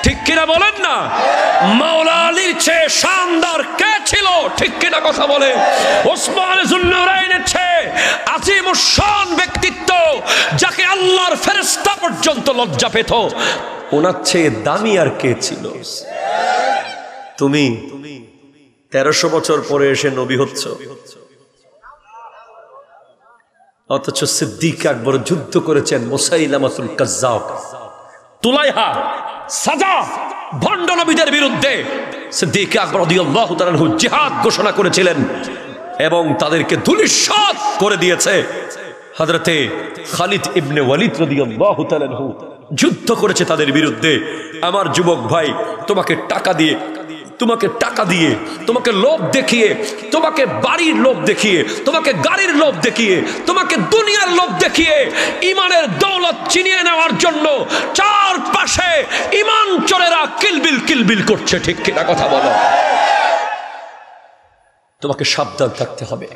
ঠিক কিনা বলেন না? মাওলা আলীর চেয়ে শানদার কে ছিল? ঠিক কিনা কথা বলে? ওসমান যুন্নুরাইনের চেয়ে আজিমুশান ব্যক্তিত্ব, যাকে আল্লাহর ফেরেশতা পর্যন্ত লজ্জা পেত, ওনার চেয়ে দামি আর কে ছিল? তুমি 1300 বছর পরে এসে নবী হচ্ছ, অথচ সিদ্দিক আকবর যুদ্ধ করেছেন মুসাইলামাতুল কাজ্জাব, তুলাইহা, সাজা, ভণ্ড নবীদের বিরুদ্ধে। সিদ্দিক আকবর রাদিয়াল্লাহু তাআলা আনহু জিহাদ ঘোষণা করেছিলেন এবং তাদেরকে ধূলিসাৎ করে দিয়েছে। হযরতে খালিদ ইবনে ওয়ালিদ রাদিয়াল্লাহু তাআলা আনহু যুদ্ধ করেছে তাদের বিরুদ্ধে। আমার যুবক ভাই, তোমাকে টাকা দিয়ে, তোমাকে লোভ দেখিয়ে, তোমাকে বাড়ির লোভ দেখিয়ে, তোমাকে গাড়ির লোভ দেখিয়ে, তোমাকে দুনিয়ার লোভ দেখিয়ে ইমানের দৌলত চিনিয়ে নেওয়ার জন্য চারপাশে ইমান চোরেরা কিলবিল কিলবিল করছে। ঠিক কিনা কথা বলো? তোমাকে সাবধান থাকতে হবে।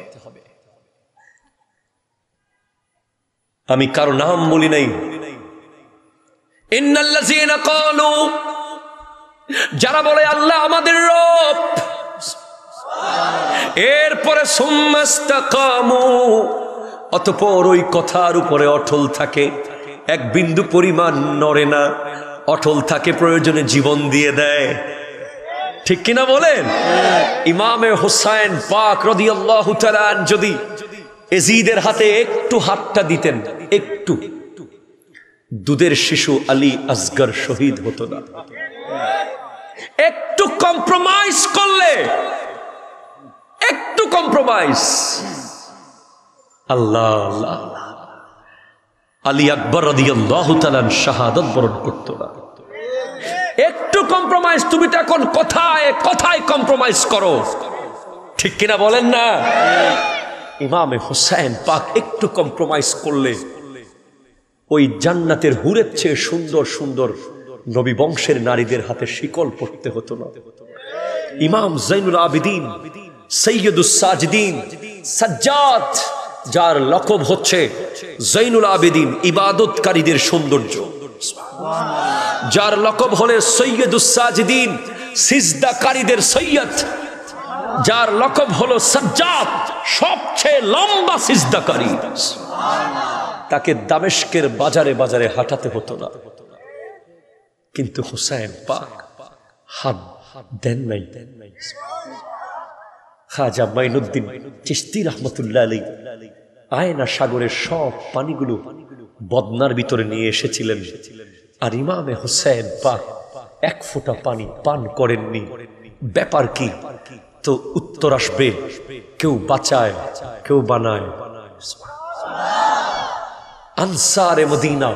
আমি কারো নাম বলি নাই। ইন্নাল্লাযীনা ক্বালু, যারা বলে আল্লাহ আমাদের রব, এরপরে সুম্মাস্তাকামু, অতঃপর ওই কথার উপরে অটল থাকে, এক বিন্দু পরিমাণ নড়ে না, অটল থাকে, প্রয়োজনে জীবন দিয়ে দেয়। ঠিক কিনা বলেন? ইমামে হুসাইন পাক রাদিয়াল্লাহু তাআলা যদি এজিদের হাতে একটু হাতটা দিতেন, একটু, দুধের শিশু আলী আসগর শহীদ হতো না। একটু কম্প্রোমাইজ করলে, একটু কম্প্রোমাইজ, আল্লাহ আল্লাহ, আলী আকবর রাদিয়াল্লাহু তাআলা শাহাদাত বরণ করতো না। একটু কম্প্রোমাইজ, তুমি তো এখন কথায় কথায় কম্প্রোমাইজ করো, ঠিক কিনা বলেন না? ইমামে হুসাইন পাক একটু কম্প্রোমাইজ করলে ওই জান্নাতের হুরের চেয়ে সুন্দর সুন্দর নবী বংশের নারীদের হাতে শিকল পড়তে হতো না। ইমাম জাইনুল আবিদিন, সৈয়দুস সাজিদিন, সাজ্জাদ, যার লকব হচ্ছে জাইনুল আবিদিন, ইবাদতকারীদের সৌন্দর্য, যার লকব হলে সৈয়দুস সাজিদিন, সিজদাকারীদের সৈয়দ, যার লকব হলো সাজ্জাদ, সবচেয়ে লম্বা সিজদাকারী, তাকে দামেস্কের বাজারে বাজারে হাঁটাতে হতো না। কিন্তু হুসাইন পাক হাত দেন নাই। খাজা মাইনুদ্দিন চিশতি রাহমাতুল্লাহ আলাইহি আয়না সাগরের সব পানিগুলো বদনার ভিতরে নিয়ে এসেছিলেন, আর ইমামে হুসাইন পাক এক ফোঁটা পানি পান করেননি। ব্যাপার কি? তো উত্তর আসবে, কেউ বাঁচায়, কেউ বানায়। আনসারে মদিনা,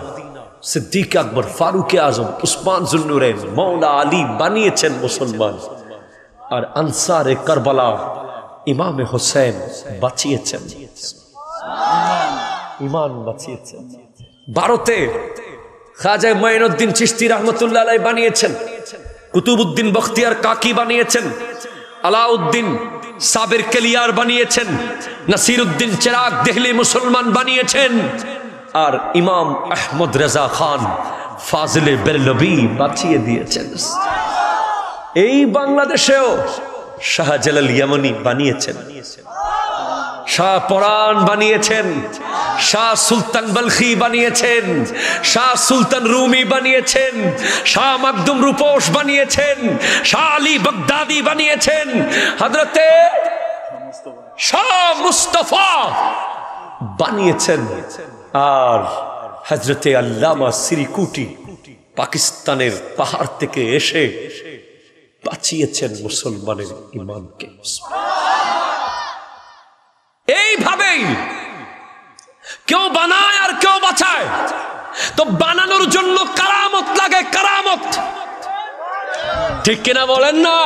সিদ্দিক আকবর, ফারুক আজম, উসমান জুন্নুরাইন, মাওলা আলী বানিয়েছেন মুসলমান, আর আনসারে কারবালা ইমামে হোসেন বাঁচিয়েছেন, ইমান বাঁচিয়েছেন। ভারতে খাজা মাইনুদ্দিন চিশতি রাহমাতুল্লাহ আলাইহি বানিয়েছেন, কুতুবউদ্দিন বখতিয়ার কাকি বানিয়েছেন, আলাউদ্দিন সাবির কেলিয়ার বানিয়েছেন, নাসিরউদ্দিন চিরাগ দেহলি মুসলমান বানিয়েছেন, আর ইমাম আহমদ রেজা খান ফাজিলে বেরলভি বাঁচিয়ে দিয়েছেন। এই বাংলাদেশেও শাহজালাল ইয়ামানি বানিয়েছেন, শাহ পরাণ বানিয়েছেন, শাহ সুলতান বলখি বানিয়েছেন, শাহ সুলতান রুমি বানিয়েছেন, শাহ মাকদুম রূপোশ বানিয়েছেন, শাহ আলী বাগদাদি বানিয়েছেন, হযরতে শাহ মুস্তাফা বানিয়েছেন, আর হযরতে আল্লামা সিরিকুটি পাকিস্তানের পাহাড় থেকে এসে বাঁচিয়েছেন মুসলমানের ইমানকে। এইভাবেই কেউ বানায় আর কেউ বাঁচায়। তো বানানোর জন্য কারামত লাগে, কারামত, ঠিক কিনা বলেন না?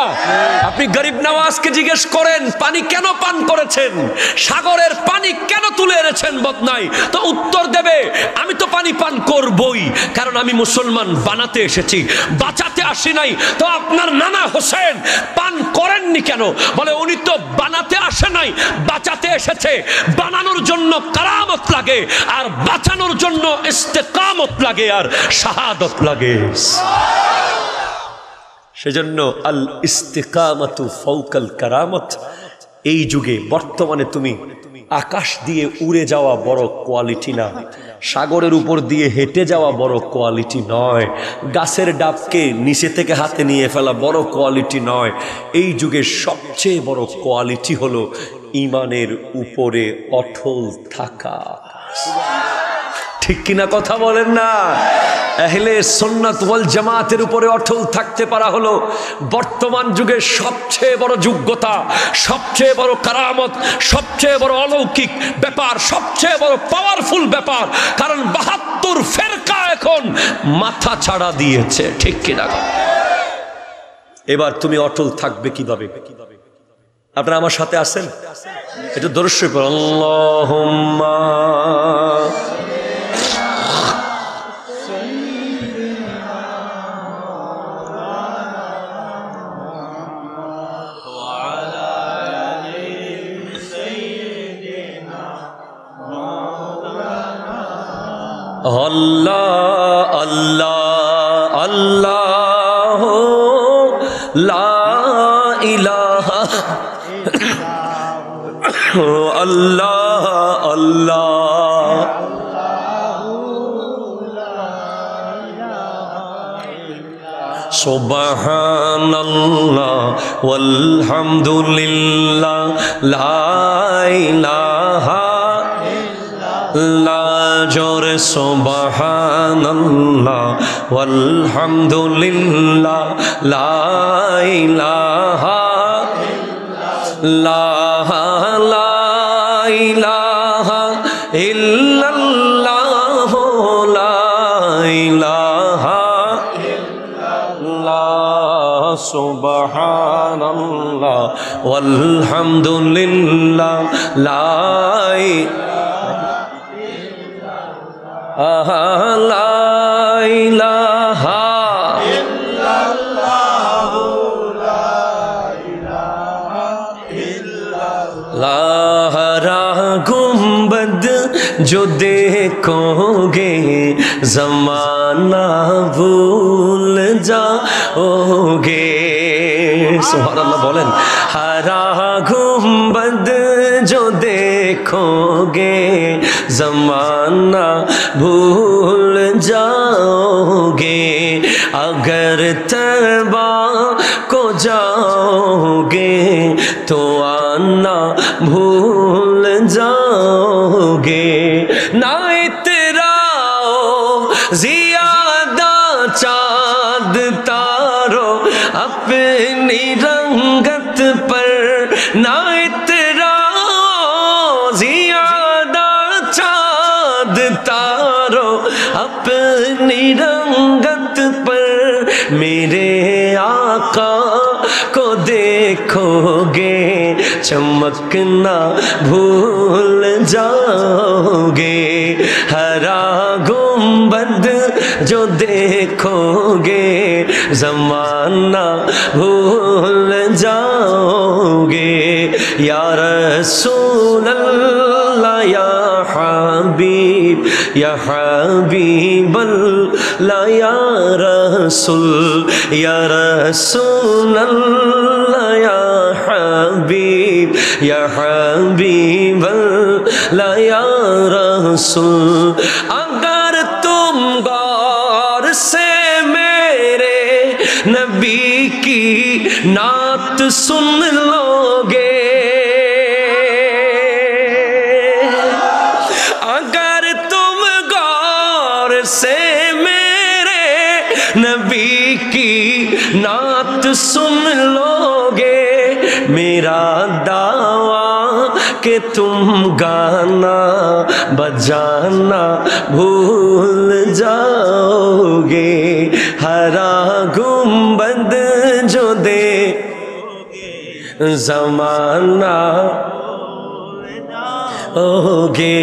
আপনি গরিব নওয়াজকে জিজ্ঞেস করেন পানি কেন পান করেছেন, সাগরের পানি কেন তুলে এনেছেন বদনাই, তো উত্তর দেবে আমি তো পানি পান করবই, কারণ আমি মুসলমান বানাতে এসেছি, বাঁচাতে আসি নাই। তো আপনার নানা হোসেন পান করেননি কেন? বলে উনি তো বানাতে আসে নাই, বাঁচাতে এসেছে। বানানোর জন্য কারামত লাগে, আর বাঁচানোর জন্য ইস্তেকামত লাগে, আর শাহাদত লাগে। সেজন্য আল ইস্তিকামাতু ফাওকাল কারামত। এই যুগে বর্তমানে তুমি আকাশ দিয়ে উড়ে যাওয়া বড় কোয়ালিটি না, সাগরের উপর দিয়ে হেঁটে যাওয়া বড় কোয়ালিটি নয়, গাছের ডাবকে নিচে থেকে হাতে নিয়ে ফেলা বড় কোয়ালিটি নয়। এই যুগের সবচেয়ে বড় কোয়ালিটি হলো ঈমানের উপরে অটল থাকা। ঠিক কিনা কথা বলেন না? আহলে সুন্নাত ওয়াল জামাতের উপরে অটল থাকতে পারা হলো বর্তমান যুগের সবচেয়ে বড় যোগ্যতা, সবচেয়ে বড় কারামত, সবচেয়ে বড় অলৌকিক ব্যাপার, সবচেয়ে বড় পাওয়ারফুল ব্যাপার। কারণ ৭২ ফেরকা এখন মাথা ছাড়া দিয়েছে, ঠিক কিনা? এবার তুমি অটল থাকবে কিভাবে? আপনারা আমার সাথে আছেন? এটা দরুদ শরীফ পড়ুন, আল্লাহুম্মা আল্লাহ আল্লাহ আল্লাহ লা ইলাহা আল্লাহ আল্লাহ সুবহানাল্লাহ ওয়ালহামদুলিল্লাহ লা ইলাহা লা জোরে সুবহানাল্লাহ ওয়ালহামদুলিল্লাহ লা ইলাহা লা ইলাহা ইল্লাল্লাহ লা ইলাহা ইল্লাল্লাহ সুবহানাল্লাহ ওয়ালহামদুলিল্লাহ লা ইলাহা गुंबद जो देखोगे जमाना भूल जाओगे सुभान अल्लाह बोलें हरा गुंबद जो देखोगे जमाना भूल जाओगे अगर तौबा को जाओगे तो आना भूल जाओगे ना इतराओ जियादा चाँद तारो अपनी रंगत पर ना इतराओ जियादा चाँद तारो अपनी रंगत पर मेरे आका को देखोगे चमकना भूल जाओगे हरा गुंबद जो देखोगे जमाना भूल जाओगे या रसूल अल्लाह या हबीब अल्लाह या रसूल अल्लाह या हबीब अल्लाह या रसूल अगर तुम गौर से मेरे नबी की नात सुन लोगे अगर तुम गौर से मेरे नबी की नात सुन लोगे मेरा दावा कि तुम गाना बजाना भूल जाओगे हरा गुंबद जो दे जमाना ओगे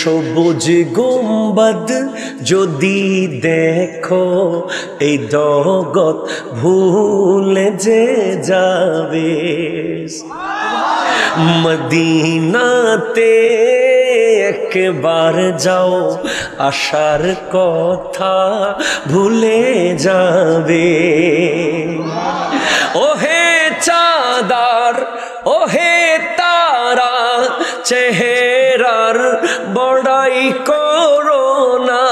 সবুজ গুম্বদ যদি দেখো এই জগৎ ভুলে যে যাবে মদিনাতে একবার যাও আশার কথা ভুলে যাবে ওহে চাঁদার ওহে তারা চেহারার বড়াই করো না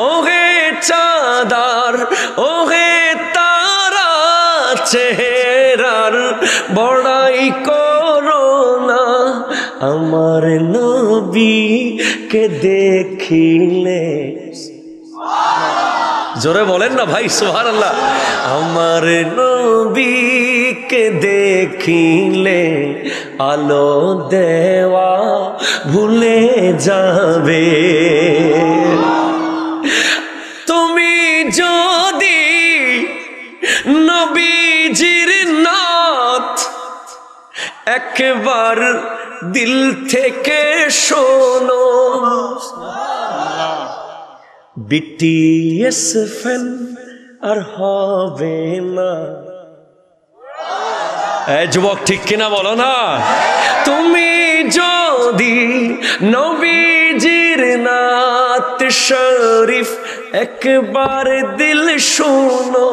ওহে চাঁদার ওহে তারা চেহারার বড়াই করো না আমার নবীকে দেখিলে জোরে বলেন না ভাই সুবহানাল্লাহ আমার নবীকে দেখিলে আলো দেওয়া ভুলে যাবে তুমি যদি নবীজির নাত একবার দিল থেকে শোনো বিটিএস ফ্যান আর হবে না যুবক ঠিক কিনা বলো না তুমি নবীজির নাত শরীফ একবার দিল শোনো,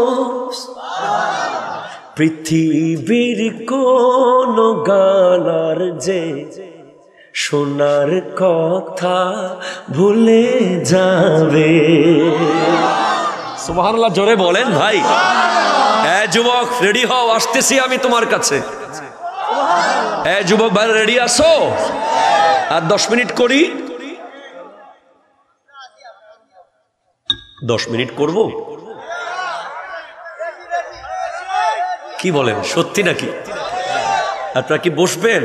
পৃথিবীর কোন গানার যে শোনার কথা ভুলে যাবে। সুবহানাল্লাহ, জোরে বলেন ভাই। যুবক রেডি হও, আসতেছি আমি তোমার কাছে। যুবক ভাই রেডি আসো? আর 10 মিনিট করি, 10 মিনিট করব। কি বলেন, সত্যি নাকি? আপনারা কি বসবেন?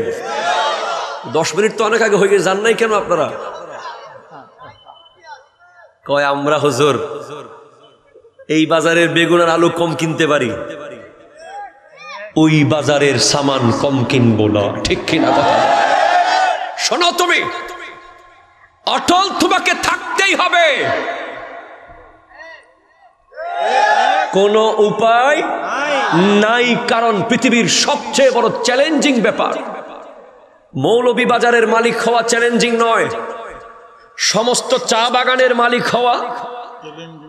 10 মিনিট তো অনেক আগে হয়ে গেছে, জান নাই কেন আপনারা? কয় আমরা হুজুর এই বাজারের বেগুন আর আলু কম কিনতে পারি, ওই বাজারের সামান কম কিনবো না। ঠিক কিনা কথা? শোনো, তুমি অটল, তোমাকে থাকতেই হবে, কোনো উপায় নাই। কারণ পৃথিবীর সবচেয়ে বড় চ্যালেঞ্জিং ব্যাপার মৌলভীবাজারের মালিক হওয়া চ্যালেঞ্জিং নয়, সমস্ত চা বাগানের মালিক হওয়া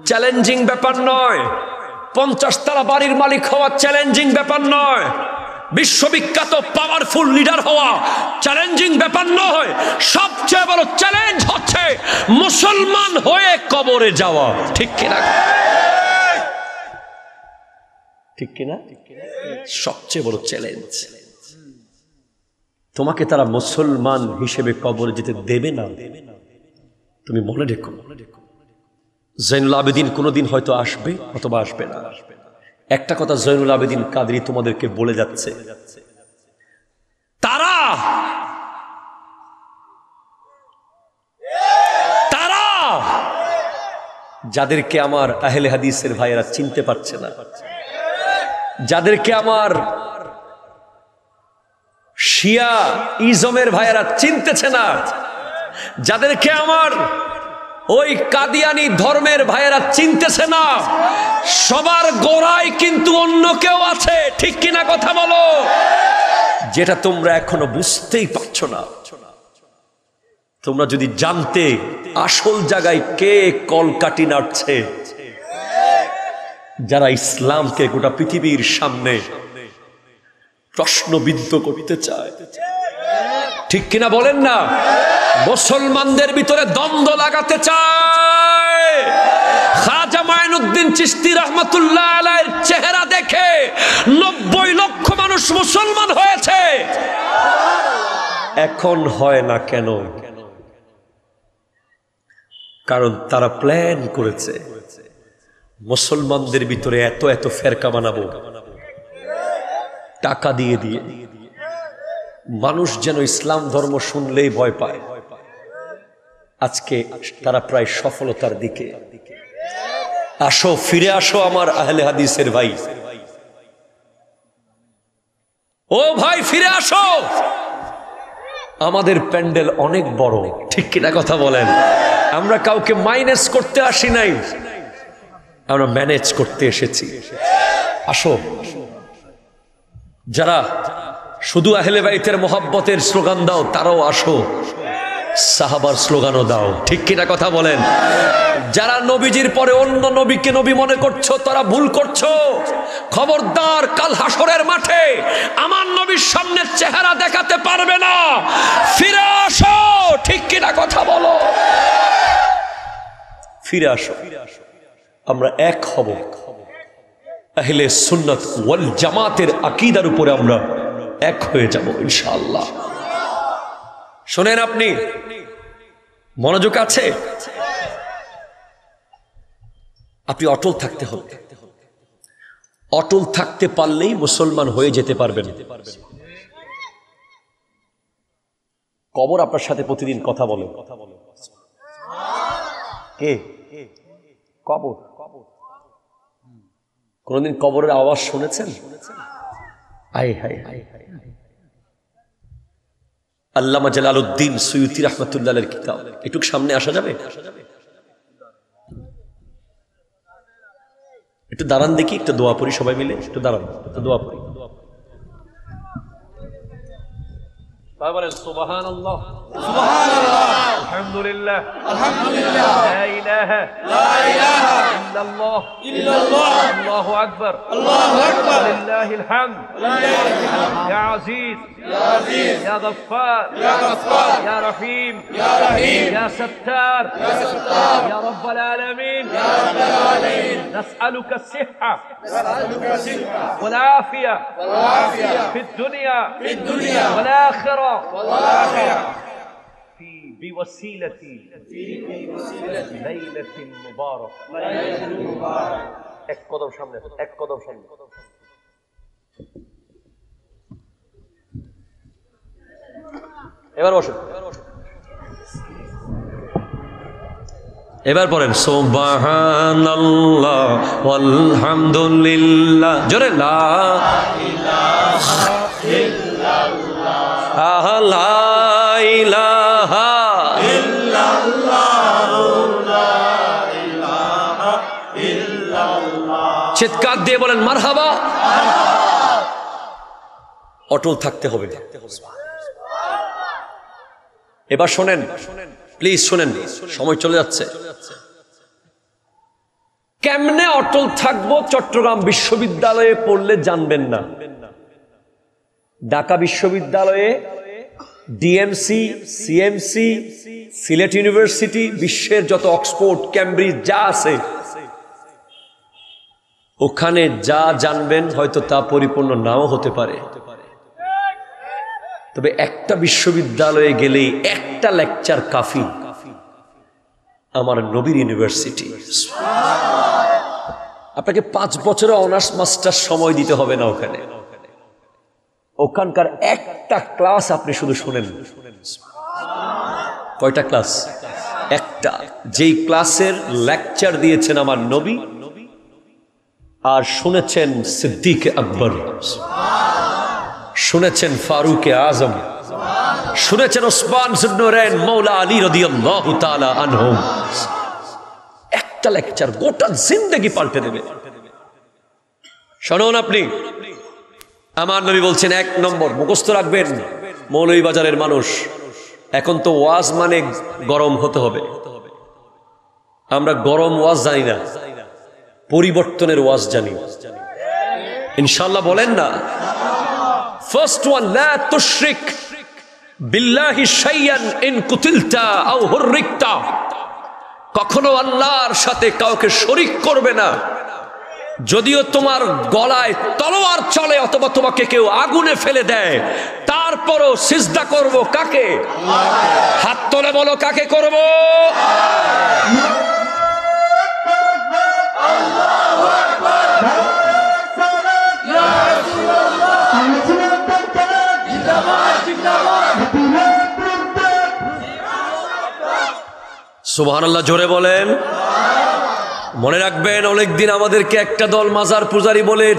চ্যালেঞ্জিং ব্যাপার নয়, 50 তলা বাড়ির মালিক হওয়া চ্যালেঞ্জিং ব্যাপার নয়, বিশ্ববিখ্যাত পাওয়ারফুল লিডার হওয়া চ্যালেঞ্জিং ব্যাপার নয়। সবচেয়ে বড় চ্যালেঞ্জ হচ্ছে মুসলমান হয়ে কবরে যাওয়া। ঠিক কিনা? ঠিক কিনা? সবচেয়ে বড় চ্যালেঞ্জ। তোমাকে তারা মুসলমান হিসেবে কবরে যেতে দেবে না। তুমি মনে রেখো, জৈনুল আবেদিন কোনোদিন হয়তো আসবে অথবা আসবে না। একটা কথা জৈনুল আবেদিন কাদরি তোমাদেরকে বলে যাচ্ছে, তারা যাদেরকে আমার আহলে হাদিসের ভাইয়েরা চিনতে পারছে না, যাদেরকে আমার শিয়া ইজমের ভাইয়েরা চিনতেছে না, যাদেরকে আমার ওই কাদিয়ানি ধর্মের ভাইয়েরা চিনতেছে না, সবার গোড়ায় কিন্তু অন্য কেউ আছে। ঠিক কিনা কথা বলো? যেটা তোমরা এখনো বুঝতেই পারছো না। তোমরা যদি জানতে আসল জায়গায় কে কলকাঠি নাড়ছে, যারা ইসলামকে গোটা পৃথিবীর সামনে প্রশ্নবিদ্ধ করতে চায়। ঠিক কিনা বলেন না? মুসলমানদের ভিতরে দ্বন্দ্ব লাগাতে চায়। খাজা মাইনুদ্দিন চিশতি রহমাতুল্লাহ আলাইহির চেহারা দেখে 90 লক্ষ মানুষ মুসলমান হয়েছে, এখন হয় না কেন? কারণ তারা প্ল্যান করেছে মুসলমানদের ভিতরে এত এত ফেরকা বানাবো, টাকা দিয়ে দিয়ে মানুষ যেন ইসলাম ধর্ম শুনলেই ভয় পায়। আজকে তারা প্রায় সফলতার দিকে। আসো, ফিরে আসো আমার আহলে হাদিসের ভাই। ও ভাই, ফিরে আসো। আমাদের প্যান্ডেল অনেক বড়। ঠিক কিনা কথা বলেন? আমরা কাউকে মাইনাস করতে আসি নাই, আমরা ম্যানেজ করতে এসেছি। আসো, যারা শুধু আহলে বাইতের মোহাব্বতের স্লোগান দাও তারাও আসো, সাহাবার স্লোগানও দাও। ঠিক কিনা কথা বলেন? যারা নবীজির পরে অন্য নবীকে নবী মনে করছো তারা ভুল করছো। খবরদার, কাল হাসরের মাঠে আমার নবীর সামনের চেহারা দেখাতে পারবে না। ফিরে আসো। ঠিক কিনা কথা বলো? ফিরে আসো, আমরা এক হব। আহলে সুন্নাত ওয়াল জামাতের আকীদার উপরে আমরা এক হয়ে যাব ইনশাআল্লাহ। শোনেন, আপনি মনোযোগ আছে? আপনি অটল থাকতে হবে। অটল থাকতে পারলেই মুসলমান হয়ে যেতে পারবেন। কবর আপনার সাথে প্রতিদিন কথা বলে। কে? কবর। কোনদিন কবরের আওয়াজ শুনেছেন? আয় হায় হায়। আল্লামা জালালউদ্দিন সুয়ুতী রাহমাতুল্লাহের কিতাব। একটু সামনে আসা যাবে? একটু দাঁড়ান দেখি, একটু দোয়া পড়ি সবাই মিলে। একটু দাঁড়ান, একটু দোয়া পড়ি। বলেন সুবহানাল্লাহ, আলহামদুলিল্লাহ, লা ইলাহা ইল্লাল্লাহ, আল্লাহু আকবার, লিল্লাহিল হামদ, ইয়া আজিজ, ইয়া গফফার, ইয়া রহিম, ইয়া সত্তার, ইয়া রাব্বাল আলামিন, নাসআলুকা الصحة والعافية في الدنيا والآخرة بوسيلة ليلة مبارك. এক কদম সামনে, এক কদম সামনে। এবার বসুন, এবার পড়েন সুবহানাল্লাহ ওয়ালহামদুলিল্লাহ, জোরে লা ইলাহা ইল্লাল্লাহ, লা ইলাহা ইল্লাল্লাহ, লা ইলাহা ইল্লাল্লাহ। চিৎকার দিয়ে বলেন মারহাবা। অটল থাকতে হবে। এবার শোনেন, প্লিজ শোনেন, সময় চলে যাচ্ছে। কেমনে অটল থাকবো চট্টগ্রাম বিশ্ববিদ্যালয়ে পড়লে জানবেন না। ঢাকা বিশ্ববিদ্যালয়ে, ডিএমসি, সিএমসি, সিলেট ইউনিভার্সিটি, বিশ্বের যত অক্সফোর্ড, ক্যামব্রিজ যা আছে, ওখানে যা জানবেন হয়তো তা পরিপূর্ণ নাও হতে পারে। তবে একটা বিশ্ববিদ্যালয়ে গেলেই একটা লেকচার কাফি, আমার নবীর ইউনিভার্সিটি। আপনাকে 5 বছরের অনার্স মাস্টার সময় দিতে হবে না ওখানে। ওখানকার একটা ক্লাস আপনি শুধু শুনেন। কয়টা ক্লাস? একটা। যেই ক্লাসের লেকচার দিয়েছেন আমার নবী, আর শুনেছেন সিদ্দিক আকবর, শুনেছেন ফারুক আজম, শুনেছেন ওসমান জুন্নুরাইন মৌলা আলী রাদিয়াল্লাহু তাআলা আনহুম। একটা লেকচার গোটা জিন্দেগি পাল্টে দেবে। শুনুন, আপনি, আমার নবী বলছেন 1 নম্বর মুখস্থ রাখবেন। মৌলভীবাজারের মানুষ, এখন তো ওয়াজ মানে গরম হতে হবে। আমরা গরম ওয়াজ জানি না, পরিবর্তনের ওয়াজ জানি। ইনশাআল্লাহ বলেন না। ফার্স্ট ওয়ান, লা তুশরিক বিল্লাহি শাইয়ান ইন কুতিলতা আও হুররিকতা। কখনো আল্লাহর সাথে কাউকে শরীক করবে না। যদিও তোমার গলায় তলোয়ার চলে অথবা তোমাকে কেউ আগুনে ফেলে দেয়, তারপরও সিজদা করব কাকে? হাত তোলে বলো, কাকে করব? আল্লাহু আকবার। সুবহানাল্লাহ, জোরে বলেন। মনে রাখবেন, অনেকদিন আমাদেরকে একটা দল মাজার পূজারি বলে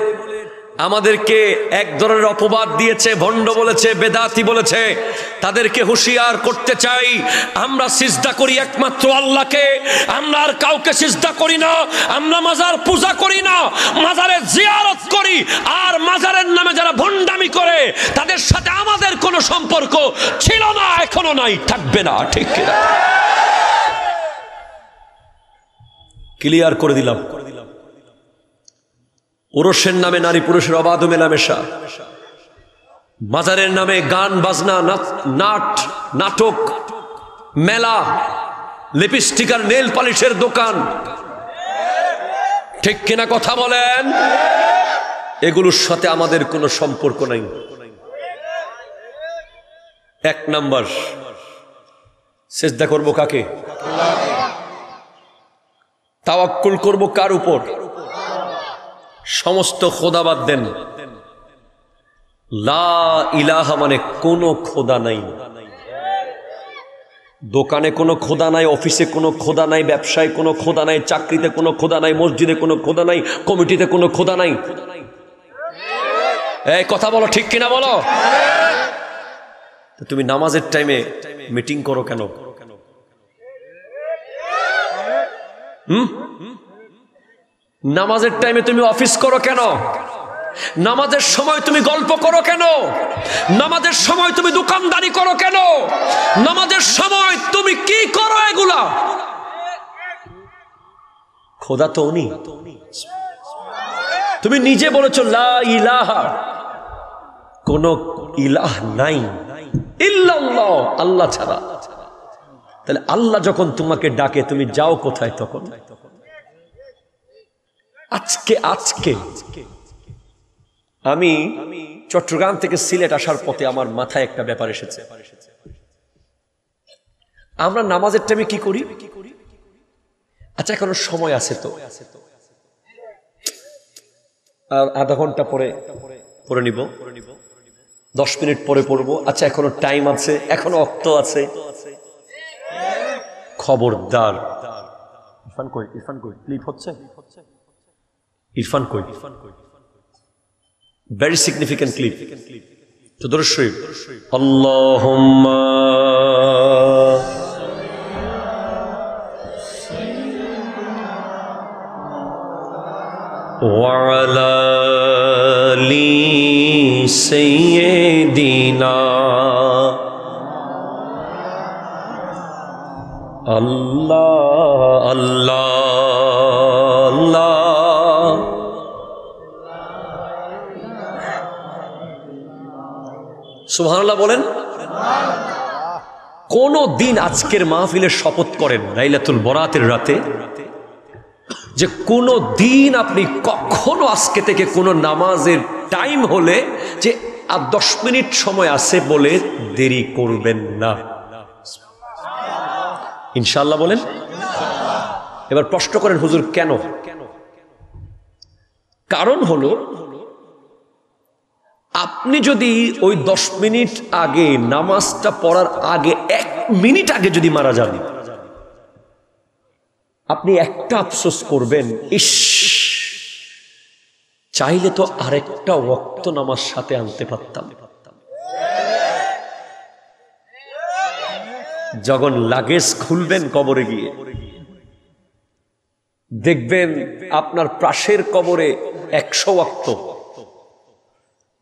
আমাদেরকে এক ধরনের অপবাদ দিয়েছে, ভণ্ড বলেছে, বেদাতি বলেছে। তাদেরকে হুঁশিয়ার করতে চাই, আমরা সিজদা করি একমাত্র আল্লাহকে, আমরা আর কাউকে সিজদা করি না। আমরা মাজার পূজা করি না, মাজারে জিয়ারত করি। আর মাজারের নামে যারা ভণ্ডামি করে, তাদের সাথে আমাদের কোনো সম্পর্ক ছিল না, এখনো নাই, থাকবে না। ঠিক কিনা? ক্লিয়ার করে দিলাম। ওরসের নামে নারী পুরুষের অবাধ মেলামেশা, মাজারের নামে গান বাজনা, নাটক, মেলা, লিপস্টিক আর নেল পালিশের দোকান, ঠিক কিনা কথা বলেন? এগুলোর সাথে আমাদের কোনো সম্পর্ক নাই। 1 নাম্বার, সিজদা করব কাকে? তাওয়াক্কুল করব কার উপর? সমস্ত খোদা বাদ দেন। লা ইলাহা মানে কোনো খোদা নাই। দোকানে কোনো খোদা নাই, অফিসে কোনো খোদা নাই, ব্যবসায় কোনো খোদা নাই, চাকরিতে কোনো খোদা নাই, মসজিদে কোনো খোদা নাই, কমিটিতে কোনো খোদা নাই। এই কথা বলো, ঠিক কিনা বলো? তুমি নামাজের টাইমে মিটিং করো কেন? নামাজের টাইমে তুমি অফিস করো কেন? নামাজের সময় তুমি গল্প করো কেন? নামাজের সময় তুমি দোকানদারি করো কেন? নামাজের সময় তুমি কি করো এগুলা? খোদা তো উনি। তুমি নিজে বলেছো লা ইলাহা, কোন ইলাহ নাই ইল্লাল্লাহ, আল্লাহ ছাড়া। তাহলে আল্লাহ যখন তোমাকে ডাকে তুমি যাও কোথায় তখন? আজকে আমি চট্টগ্রাম থেকে সিলেট আসার পথে আমার মাথায় একটা ব্যাপার এসেছে। আমরা নামাজের টাইমে কি করি? আচ্ছা এখনো সময় আছে তো, আর আধা ঘন্টা পরে পড়ে নিব, 10 মিনিট পরে পড়বো। আচ্ছা এখনো টাইম আছে, এখনো অক্ত আছে। খবরদার। ইরফান কই? ক্লিপ হচ্ছে? ইরফান কই? Very significant clip. তো দরুদ শরীফ, আল্লাহুম্মা ওয়া আলা আলি সাইয়্যিদিনা আল্লাহ আল্লাহ আল্লাহ। সুবহানাল্লাহ বলেন। কোন দিন আজকের মাহফিলের শপথ করেন লাইলাতুল বরাতের রাতে যে কোন দিন আপনি কখনো আজকে থেকে কোন নামাজের টাইম হলে যে আর 10 মিনিট সময় আছে বলে দেরি করবেন না। ইনশাআল্লাহ বলেন। এবার প্রশ্ন করেন হুজুর কেন? কারণ হলো আপনি যদি ওই 10 মিনিট আগে নামাজটা পড়ার আগে 1 মিনিট আগে যদি মারা যান, আপনি একটা আফসোস করবেন, ইস চাইলে তো আরেকটা ওয়াক্ত নামাজ সাথে আনতে পারতাম। যখন লাগেজ খুলবেন কবরে গিয়ে দেখবেন আপনার পাশের কবরে 100 ওয়াক্ত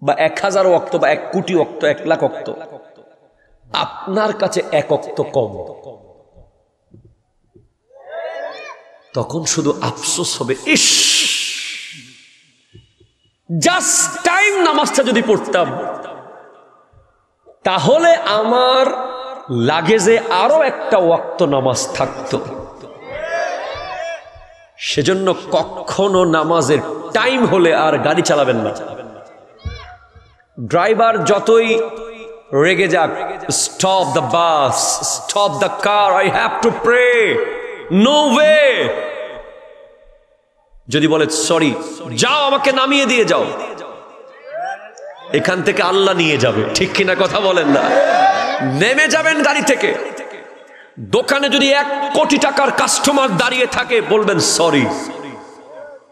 বা 1000 ওয়াক্ত বা 1 কোটি ওয়াক্ত, 1 লাখ ওয়াক্ত, আপনার কাছে 1 ওয়াক্ত কম। তখন শুধু আফসোস হবে, ইস জাস্ট টাইম নামাজটা যদি পড়তাম তাহলে আমার লাগেজে আরো একটা ওয়াক্ত নামাজ থাকতো। সেজন্য কখনো নামাজের টাইম হলে আর গাড়ি চালাবেন না। ড্রাইভার যতই রেগে যাক, stop the bus, stop the car, I have to pray, no way. যদি বলে সরি, যাও আমাকে নামিয়ে দিয়ে যাও, এখান থেকে আল্লাহ নিয়ে যাবে। ঠিক কিনা কথা বলেন না? নেমে যাবেন গাড়ি থেকে। দোকানে যদি 1 কোটি টাকার কাস্টমার দাঁড়িয়ে থাকে বলবেন sorry,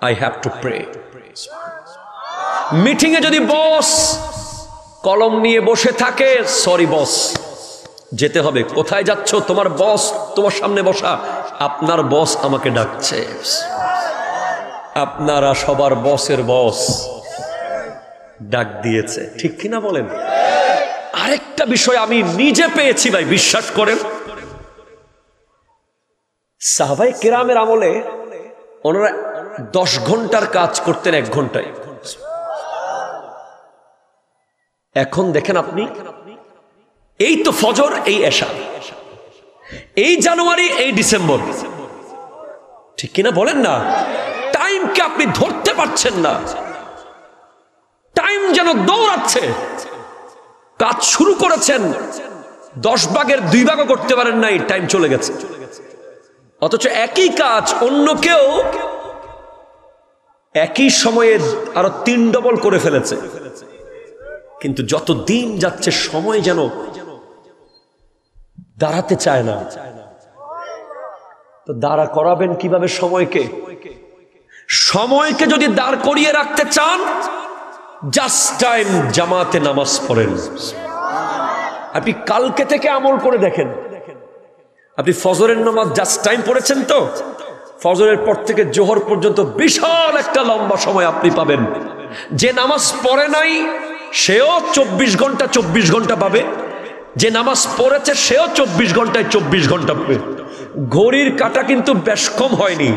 I have to pray. Meeting এ যদি বস কলম নিয়ে বসে থাকে, সরি বস, যেতে হবে। কোথায় যাচ্ছ? তোমার বস তোমার সামনে বসা, আপনার বস আমাকে ডাকছে। আপনারা সবার বসের বস ডাক দিয়েছে। ঠিক কিনা বলেন? আরেকটা বিষয় আমি নিজে পেয়েছি ভাই, বিশ্বাস করেন। সাহাবায়ে কেরামের আমলে ওনারা 10 ঘন্টার কাজ করতেন 1 ঘন্টায়। এখন দেখেন আপনি, এই তো ফজর, এই এশা, এই জানুয়ারি, এই ডিসেম্বর, ঠিক কিনা বলেন না? টাইমকে আপনি ধরতে পারছেন না। টাইম যেন দৌড়াচ্ছে। কাজ শুরু করেছেন, 10 ভাগের 2 ভাগও করতে পারেন নাই, টাইম চলে গেছে। অথচ একই কাজ অন্য কেউ একই সময়ে আরো 3 ডবল করে ফেলেছে। কিন্তু যত দিন যাচ্ছে সময় যেন দাঁড়াতে চায় না। তো দাঁড়া করাবেন কিভাবে সময়কে? সময়কে যদি দাঁড় করিয়ে রাখতে চান, জাস্ট টাইম জামাতে নামাজ পড়েন। আপনি কালকে থেকে আমল করে দেখেন। আপনি ফজরের নামাজ জাস্ট টাইম পড়েছেন তো, ফজরের পর থেকে জোহর পর্যন্ত বিশাল একটা লম্বা সময় আপনি পাবেন যে নামাজ পড়ে নাই সেও 24 ঘন্টা পাবে, যে নামাজ পড়েছে সেও 24 ঘন্টায় 24 ঘন্টা পাবে। ঘড়ির কাঁটা কিন্তু বেশকম হয়নি,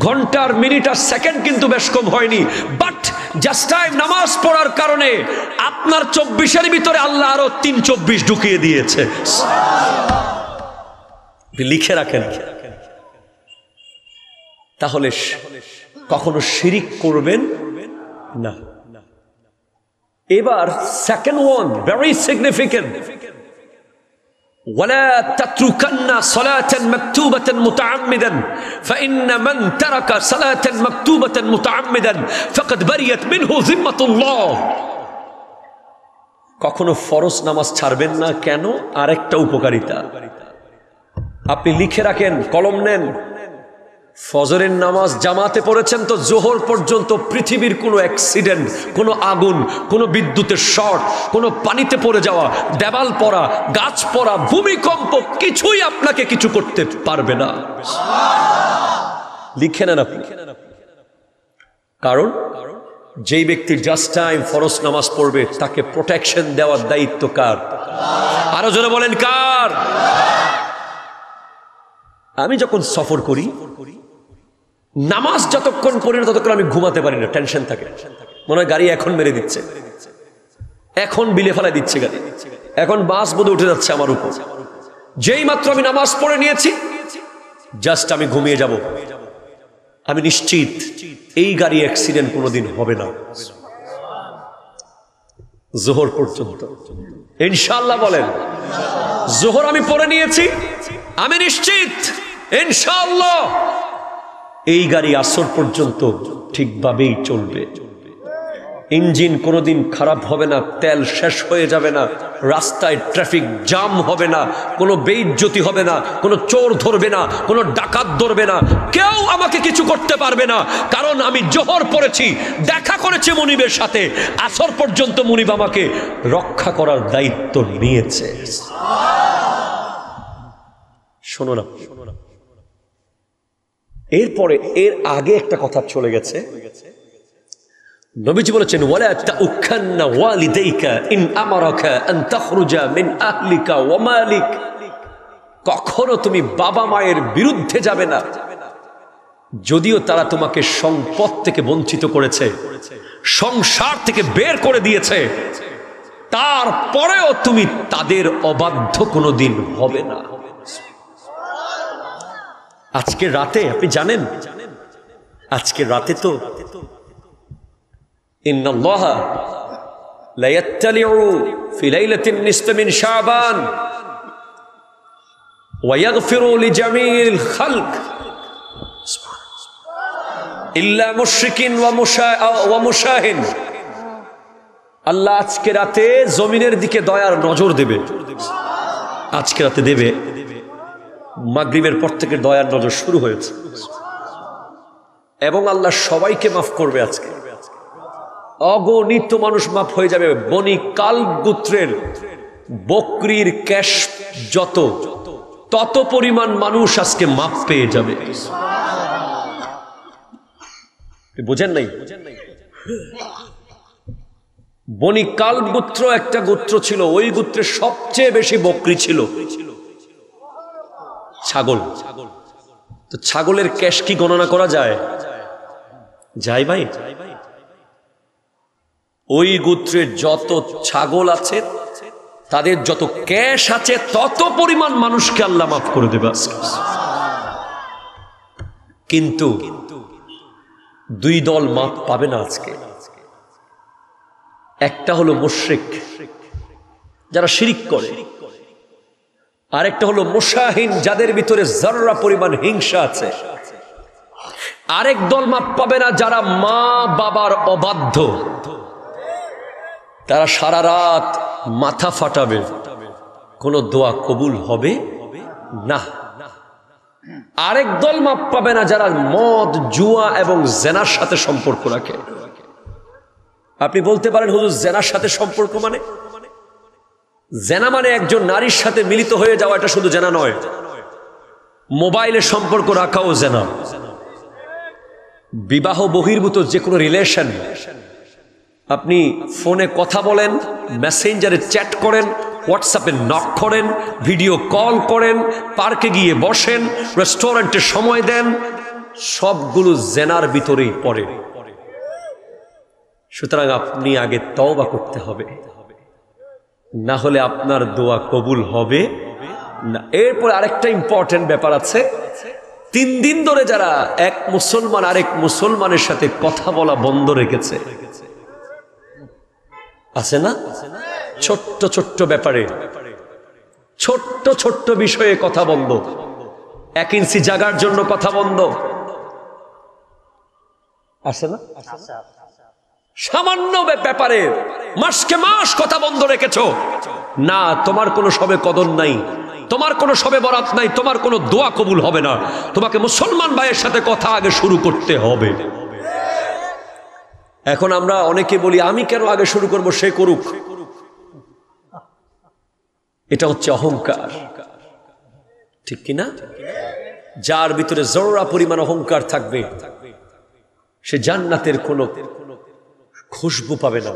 ঘন্টার মিনিট আর সেকেন্ড কিন্তু বেশকম হয়নি, বাট জাস্ট টাইম নামাজ পড়ার কারণে আপনার 24-এর ভিতরে আল্লাহ আরো 3-24 ঢুকিয়ে দিয়েছে। লিখে রাখেন। তাহলে কখনো শিরিক করবেন না। এবার সেকেন্ড ওয়ান, ভেরি সিগনিফিকেন্ট, ولا تتركن صلاة مكتوبة متعمدا فإن من ترك صلاة مكتوبة متعمدا فقد بريت منه ذمة الله। কখনো ফরজ নামাজ ছাড়বেন না। কেন? আরেকটা উপকারিতা আপনি লিখে রাখেন, কলম নেন। ফজরের নামাজ জামাতে পড়েছেন তো জোহর পর্যন্ত পৃথিবীর কোনো অ্যাক্সিডেন্ট, কোনো আগুন, কোনো বিদ্যুতের শর্ট, কোনো পানিতে পড়ে যাওয়া, দেওয়াল পড়া, গাছ পড়া, ভূমিকম্প কিছুই আপনাকে কিছু করতে পারবে না। লিখে নেন আপনি। কারণ যেই ব্যক্তি জাস্ট টাইম ফরজ নামাজ পড়বে তাকে প্রোটেকশন দেওয়ার দায়িত্ব কার? আরো জোরে বলেন কার? আমি যখন সফর করি, নামাজ যতক্ষণ পড়ি না ততক্ষণ আমি ঘুমাতে পারি না, টেনশন থাকে। মনে হয় গাড়ি এখন মেরে দিচ্ছে, এখন বিলে ফেলা দিচ্ছে গাড়ি, এখন বাস বোধ উঠে যাচ্ছে আমার উপর। যেই মাত্র আমি নামাজ পড়ে নিয়েছি জাস্ট আমি ঘুমিয়ে যাব, আমি নিশ্চিত এই গাড়ি অ্যাক্সিডেন্ট কোনোদিন হবে না জোহর পর্যন্ত, ইনশাআল্লাহ বলেন। জোহর আমি পড়ে নিয়েছি, আমি নিশ্চিত ইনশাআল্লাহ এই গাড়ি আসর পর্যন্ত ঠিকভাবেই চলবে। ইঞ্জিন কোনোদিন খারাপ হবে না, তেল শেষ হয়ে যাবে না, রাস্তায় ট্রাফিক জ্যাম হবে না, কোনো বেইজ্জতি হবে না, কোনো চোর ধরবে না, কোনো ডাকাত ধরবে না, কেউ আমাকে কিছু করতে পারবে না। কারণ আমি জোহর পড়েছি, দেখা করেছি মুনিবের সাথে, আসর পর্যন্ত মুনিব আমাকে রক্ষা করার দায়িত্ব নিয়েছে। শোনো না, এরপরে এর আগে একটা কথা চলে গেছে। নবীজি বলেছেন, ওয়ালা তাউখান্না ওয়ালিদাইকা ইন আমারাকা আন তাখরুজা মিন আহলিকা ওয়া মালিক। কখনো তুমি বাবা মায়ের বিরুদ্ধে যাবে না, যদিও তারা তোমাকে সম্পদ থেকে বঞ্চিত করেছে, সংসার থেকে বের করে দিয়েছে, তারপরেও তুমি তাদের অবাধ্য কোনোদিন হবে না। আজকে রাতে আপনি জানেন, আজকে রাতে তো ইন্নাল্লাহা লা ইয়াত্তালিউ ফি লাইলাতিন নিসফি মিন শাবান ওয়া ইয়াগফিরু লিজামিল খালক ইল্লা মুশরিকিন ওয়া মুশাহিন। আল্লাহ আজকে রাতে জমিনের দিকে দয়ার নজর দেবে, আজকে রাতে দেবে। মাগরিবের পর থেকে দয়ার নজর শুরু হয়েছে এবং আল্লাহ সবাইকে মাফ করবে। আজকে অগণিত মানুষ মাফ হয়ে যাবে। বনি কালব গোত্রের বকরির ক্যাশ তত পরিমাণ মানুষ আজকে মাফ পেয়ে যাবে। বুঝেন নাই? বনি কালব গোত্র একটা গোত্র ছিল, ওই গোত্রের সবচেয়ে বেশি বকরি ছিল ছাগল। তো ছাগলের ক্যাশ কি গণনা করা যায়? যায় ভাই? ওই গোত্রের যত ছাগল আছে, তাদের যত ক্যাশ আছে, তত পরিমাণ মানুষকে আল্লাহ মাফ করে দেবে। কিন্তু দুই দল মাফ পাবে না আজকে। একটা হলো মুশরিক, যারা শিরিক করে, আরেকটা হলো মুশাহিন, যাদের ভিতরে যাররা পরিমাণ হিংসা আছে। আরেক দল মাপ পাবে না যারা মা বাবার অবাধ্য, তারা সারা রাত মাথা ফাটাবে, কোনো দোয়া কবুল হবে না। আরেক দল মাপ পাবে না যারা মদ, জুয়া এবং জেনার সাথে সম্পর্ক রাখে। আপনি বলতে পারেন, হুজুর জেনার সাথে সম্পর্ক মানে? জেনা মানে একজন নারীর সাথে মিলিত হয়ে যাওয়া, এটা শুধু জেনা নয়। মোবাইলে সম্পর্ক রাখাও জেনা। বিবাহ বহির্ভূত যে কোনো রিলেশন, আপনি ফোনে কথা বলেন, মেসেঞ্জারে চ্যাট করেন, হোয়াটসঅ্যাপে নক করেন, ভিডিও কল করেন, পার্কে গিয়ে বসেন, রেস্টুরেন্টে সময় দেন, সবগুলো জেনার ভিতরেই পড়ে। সুতরাং আপনি আগে তওবা করতে হবে, না হলে আপনার দোয়া কবুল হবে না। এরপর আরেকটা ইম্পর্টেন্ট ব্যাপার আছে, 3 দিন ধরে যারা এক মুসলমান আরেক মুসলমানের সাথে কথা বলা বন্ধ রেখেছে, আছে না? ছোট্ট ছোট্ট ব্যাপারে, ছোট্ট ছোট্ট বিষয়ে কথা বন্ধ, 1 ইঞ্চি জায়গার জন্য কথা বন্ধ, আছে না? সামান্য ব্যাপারে মাসকে মাস কথা বন্ধ রেখেছো না, তোমার কোনো সবে কদর নাই, তোমার কোনো সবে বরাত নাই, তোমার কোনো দোয়া কবুল হবে না। তোমাকে মুসলমান ভাইয়ের সাথে কথা আগে শুরু করতে হবে। এখন আমরা অনেকে বলি আমি কেন আগে শুরু করব, সে করুক। এটা হচ্ছে অহংকার, ঠিক কিনা? যার ভিতরে জররা পরিমাণ অহংকার থাকবে সে জান্নাতের কোনো খুশবু পাবে না।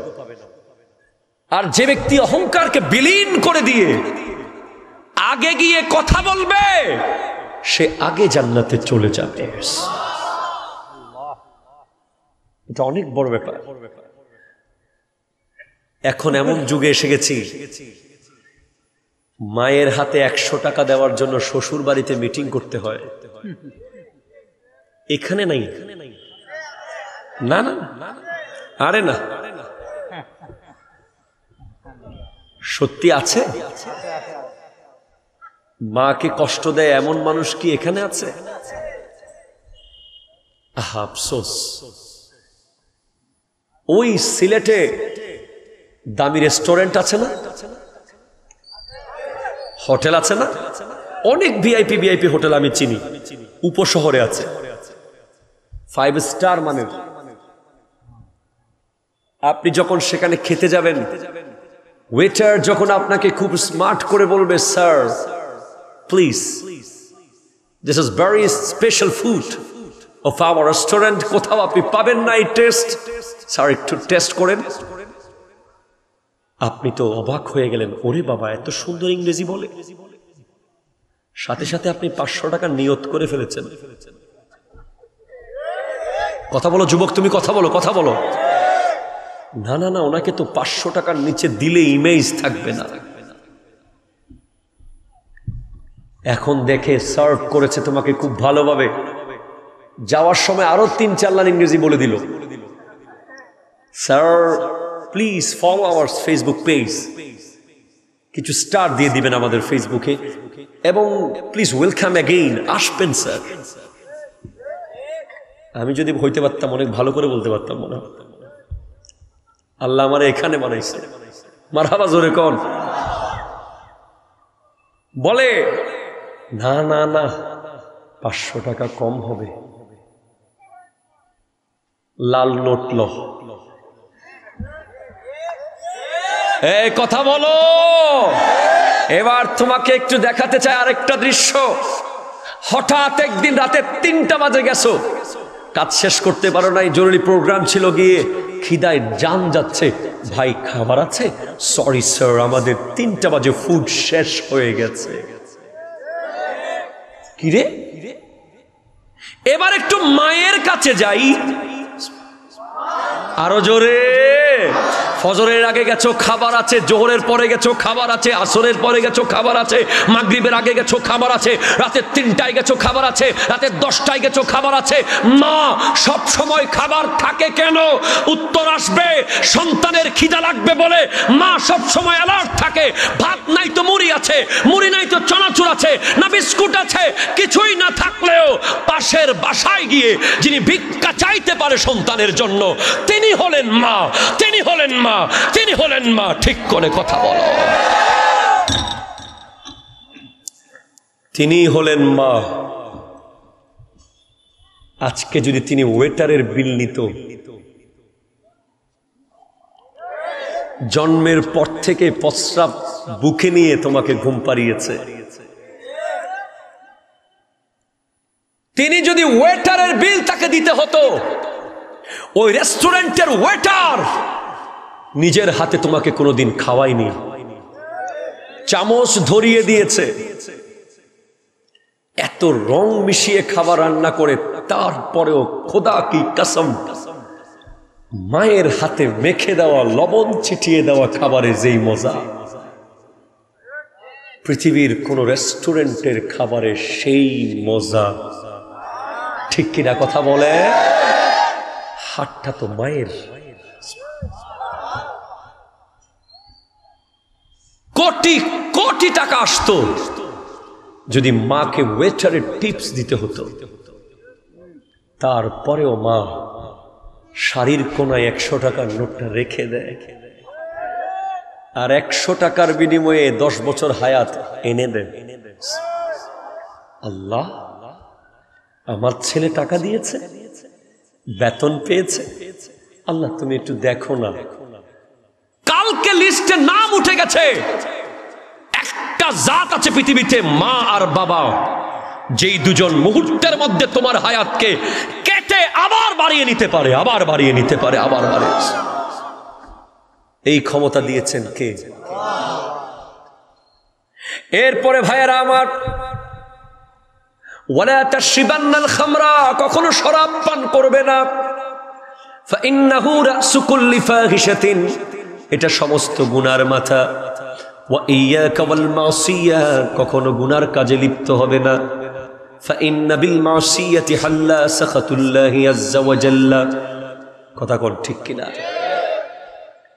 আর যে ব্যক্তি অহংকারকে বিলীন করে দিয়ে আগে গিয়ে কথা বলবে, সে আগে জান্নাতে চলে যাবে। এটা অনেক বড় ব্যাপার। এখন এমন যুগে এসে গেছি, মায়ের হাতে 100 টাকা দেওয়ার জন্য শ্বশুর বাড়িতে মিটিং করতে হয়। এখানে নাই, না না, আরে না, সত্যি আছে? মাকে কষ্ট দেয় এমন মানুষ কি এখানে আছে? আফসোস। ওই সিলেটে দামি রেস্টুরেন্ট আছে না, হোটেল আছে না, অনেক ভিআইপি হোটেল আমি চিনি, উপশহরে আছে, 5 স্টার মানের। আপনি যখন সেখানে খেতে যাবেন, ওয়েটার যখন আপনাকে খুব স্মার্ট করে বলবে, sir please this is very special food of our restaurant, কোথাও আপনি পাবেন না এই টেস্ট, স্যার একটু টেস্ট করেন। আপনি তো অবাক হয়ে গেলেন, ওরে বাবা এত সুন্দর ইংরেজি বলে। সাথে সাথে আপনি 500 টাকা নিয়ত করে ফেলেছেন। কথা বলো যুবক, তুমি কথা বলো, কথা বলো। না না না, ওনাকে তো 500 টাকার নিচে দিলে ইমেজ থাকবে না। এখন দেখে সার্ভ করেছে তোমাকে খুব ভালোভাবে, যাওয়ার সময় আরো 3-4 লাইন ইংরেজি বলে দিল, sir please follow our Facebook page, কিছু স্টার দিয়ে দিবেন আমাদের ফেসবুকে, এবং প্লিজ ওয়েলকাম অ্যাগেইন, আসবেন স্যার। আমি যদি হইতে পারতাম অনেক ভালো করে বলতে পারতাম মনে হয়। আল্লাহ আমার এখানে বানাইছে, মারহাবা জোরে কোন। বলে না না না, 500 টাকা কম হবে, লাল নোট লো। এই কথা বলো। এবার তোমাকে একটু দেখাতে চাই আরেকটা দৃশ্য। হঠাৎ একদিন রাতে 3টা বাজে গেছো, কাজ শেষ করতে পারো নাই, জরুরি প্রোগ্রাম ছিল, গিয়ে খিদায় জান যাচ্ছে, ভাই খাবার আছে? সরি স্যার, আমাদের 3টা বাজে ফুড শেষ হয়ে গেছে। কিরে, এবার একটু মায়ের কাছে যাই, আরো জোরে। ফজরের আগে গেছো, খাবার আছে, জোহরের পরে গেছো, খাবার আছে, আসরের পরে গেছো, খাবার আছে, মাগরিবের আগে গেছো, খাবার আছে, রাতে 3টায় গেছো, খাবার আছে, রাতে 10টায় গেছো, খাবার আছে। মা সব সময় খাবার থাকে কেন? উত্তর আসবে, সন্তানের খিদা লাগবে বলে মা সব সময় অ্যালার্ট থাকে। ভাত নাই তো মুড়ি আছে, মুড়ি নাই তো চানাচুর আছে, না বিস্কুট আছে, কিছুই না থাকলেও পাশের বাসায় গিয়ে যিনি ভিক্ষা চাইতে পারে সন্তানের জন্য, তিনি হলেন মা, তিনি হলেন মা, তিনি হলেন মা। ঠিক করে কথা বলো। তিনি হলেন মা। আজকে যদি তিনি ওয়েটারের বিল নিত, জন্মের পর থেকে প্রস্রাব বুকে নিয়ে তোমাকে ঘুম পাড়িয়েছে, তিনি যদি ওয়েটারের বিল তাকে দিতে হতো, ওই রেস্টুরেন্টের ওয়েটার নিজের হাতে তোমাকে কোনোদিন খাওয়ায়নি, চামচ ধরিয়ে দিয়েছে, এত রং মিশিয়ে খাবার রান্না করে, তারপরেও খোদা কি কসম মায়ের হাতে মেখে দেওয়া লবণ ছিটিয়ে দেওয়া খাবারে যেই মজা, পৃথিবীর কোন রেস্টুরেন্টের খাবারে সেই মজা। ঠিক কিনা কথা বলে? হাতটা তো মায়ের। কোটি কোটি টাকা আসতো যদি মাকে ওয়েটারের টিপস দিতে হতো। তারপরেও মা শাড়ির কোনায় 100 টাকার নোটটা রেখে দেয়, আর 100 টাকার বিনিময়ে 10 বছর হায়াত এনে দেয়। আল্লাহ, আমার ছেলে টাকা দিয়েছে, বেতন পেয়েছে, আল্লাহ তুমি একটু দেখো না। কালকে লিস্টে নাম উঠে গেছে, একটা জাত আছে পৃথিবীতে, মা আর বাবা, যেই দুজন মুহূর্তের মধ্যে তোমার হায়াতকে কেটে আবার বাড়িয়ে নিতে পারে, আবার বাড়িয়ে নিতে পারে, আবার বাড়িয়ে। এই ক্ষমতা দিয়েছেন কে? এরপরে ভাইয়েরা আমার, ওয়ালা তাশরিবান্নাল খামরা, কখনো শরাব পান করবে না। ফাইন্নাহু রাসু কুল্লি ফাহিশাতিন, এটা সমস্ত গুনার মাথা। ওয়া ইয়াকা ওয়াল মাসিয়া, কখনো গুনার কাজে লিপ্ত হবে না। ফাইন্না বিল মাসিয়াতি হাল্লা সাখাতুল্লাহি আযজা ওয়া জাল্লা। কথা কোন ঠিক কিনা?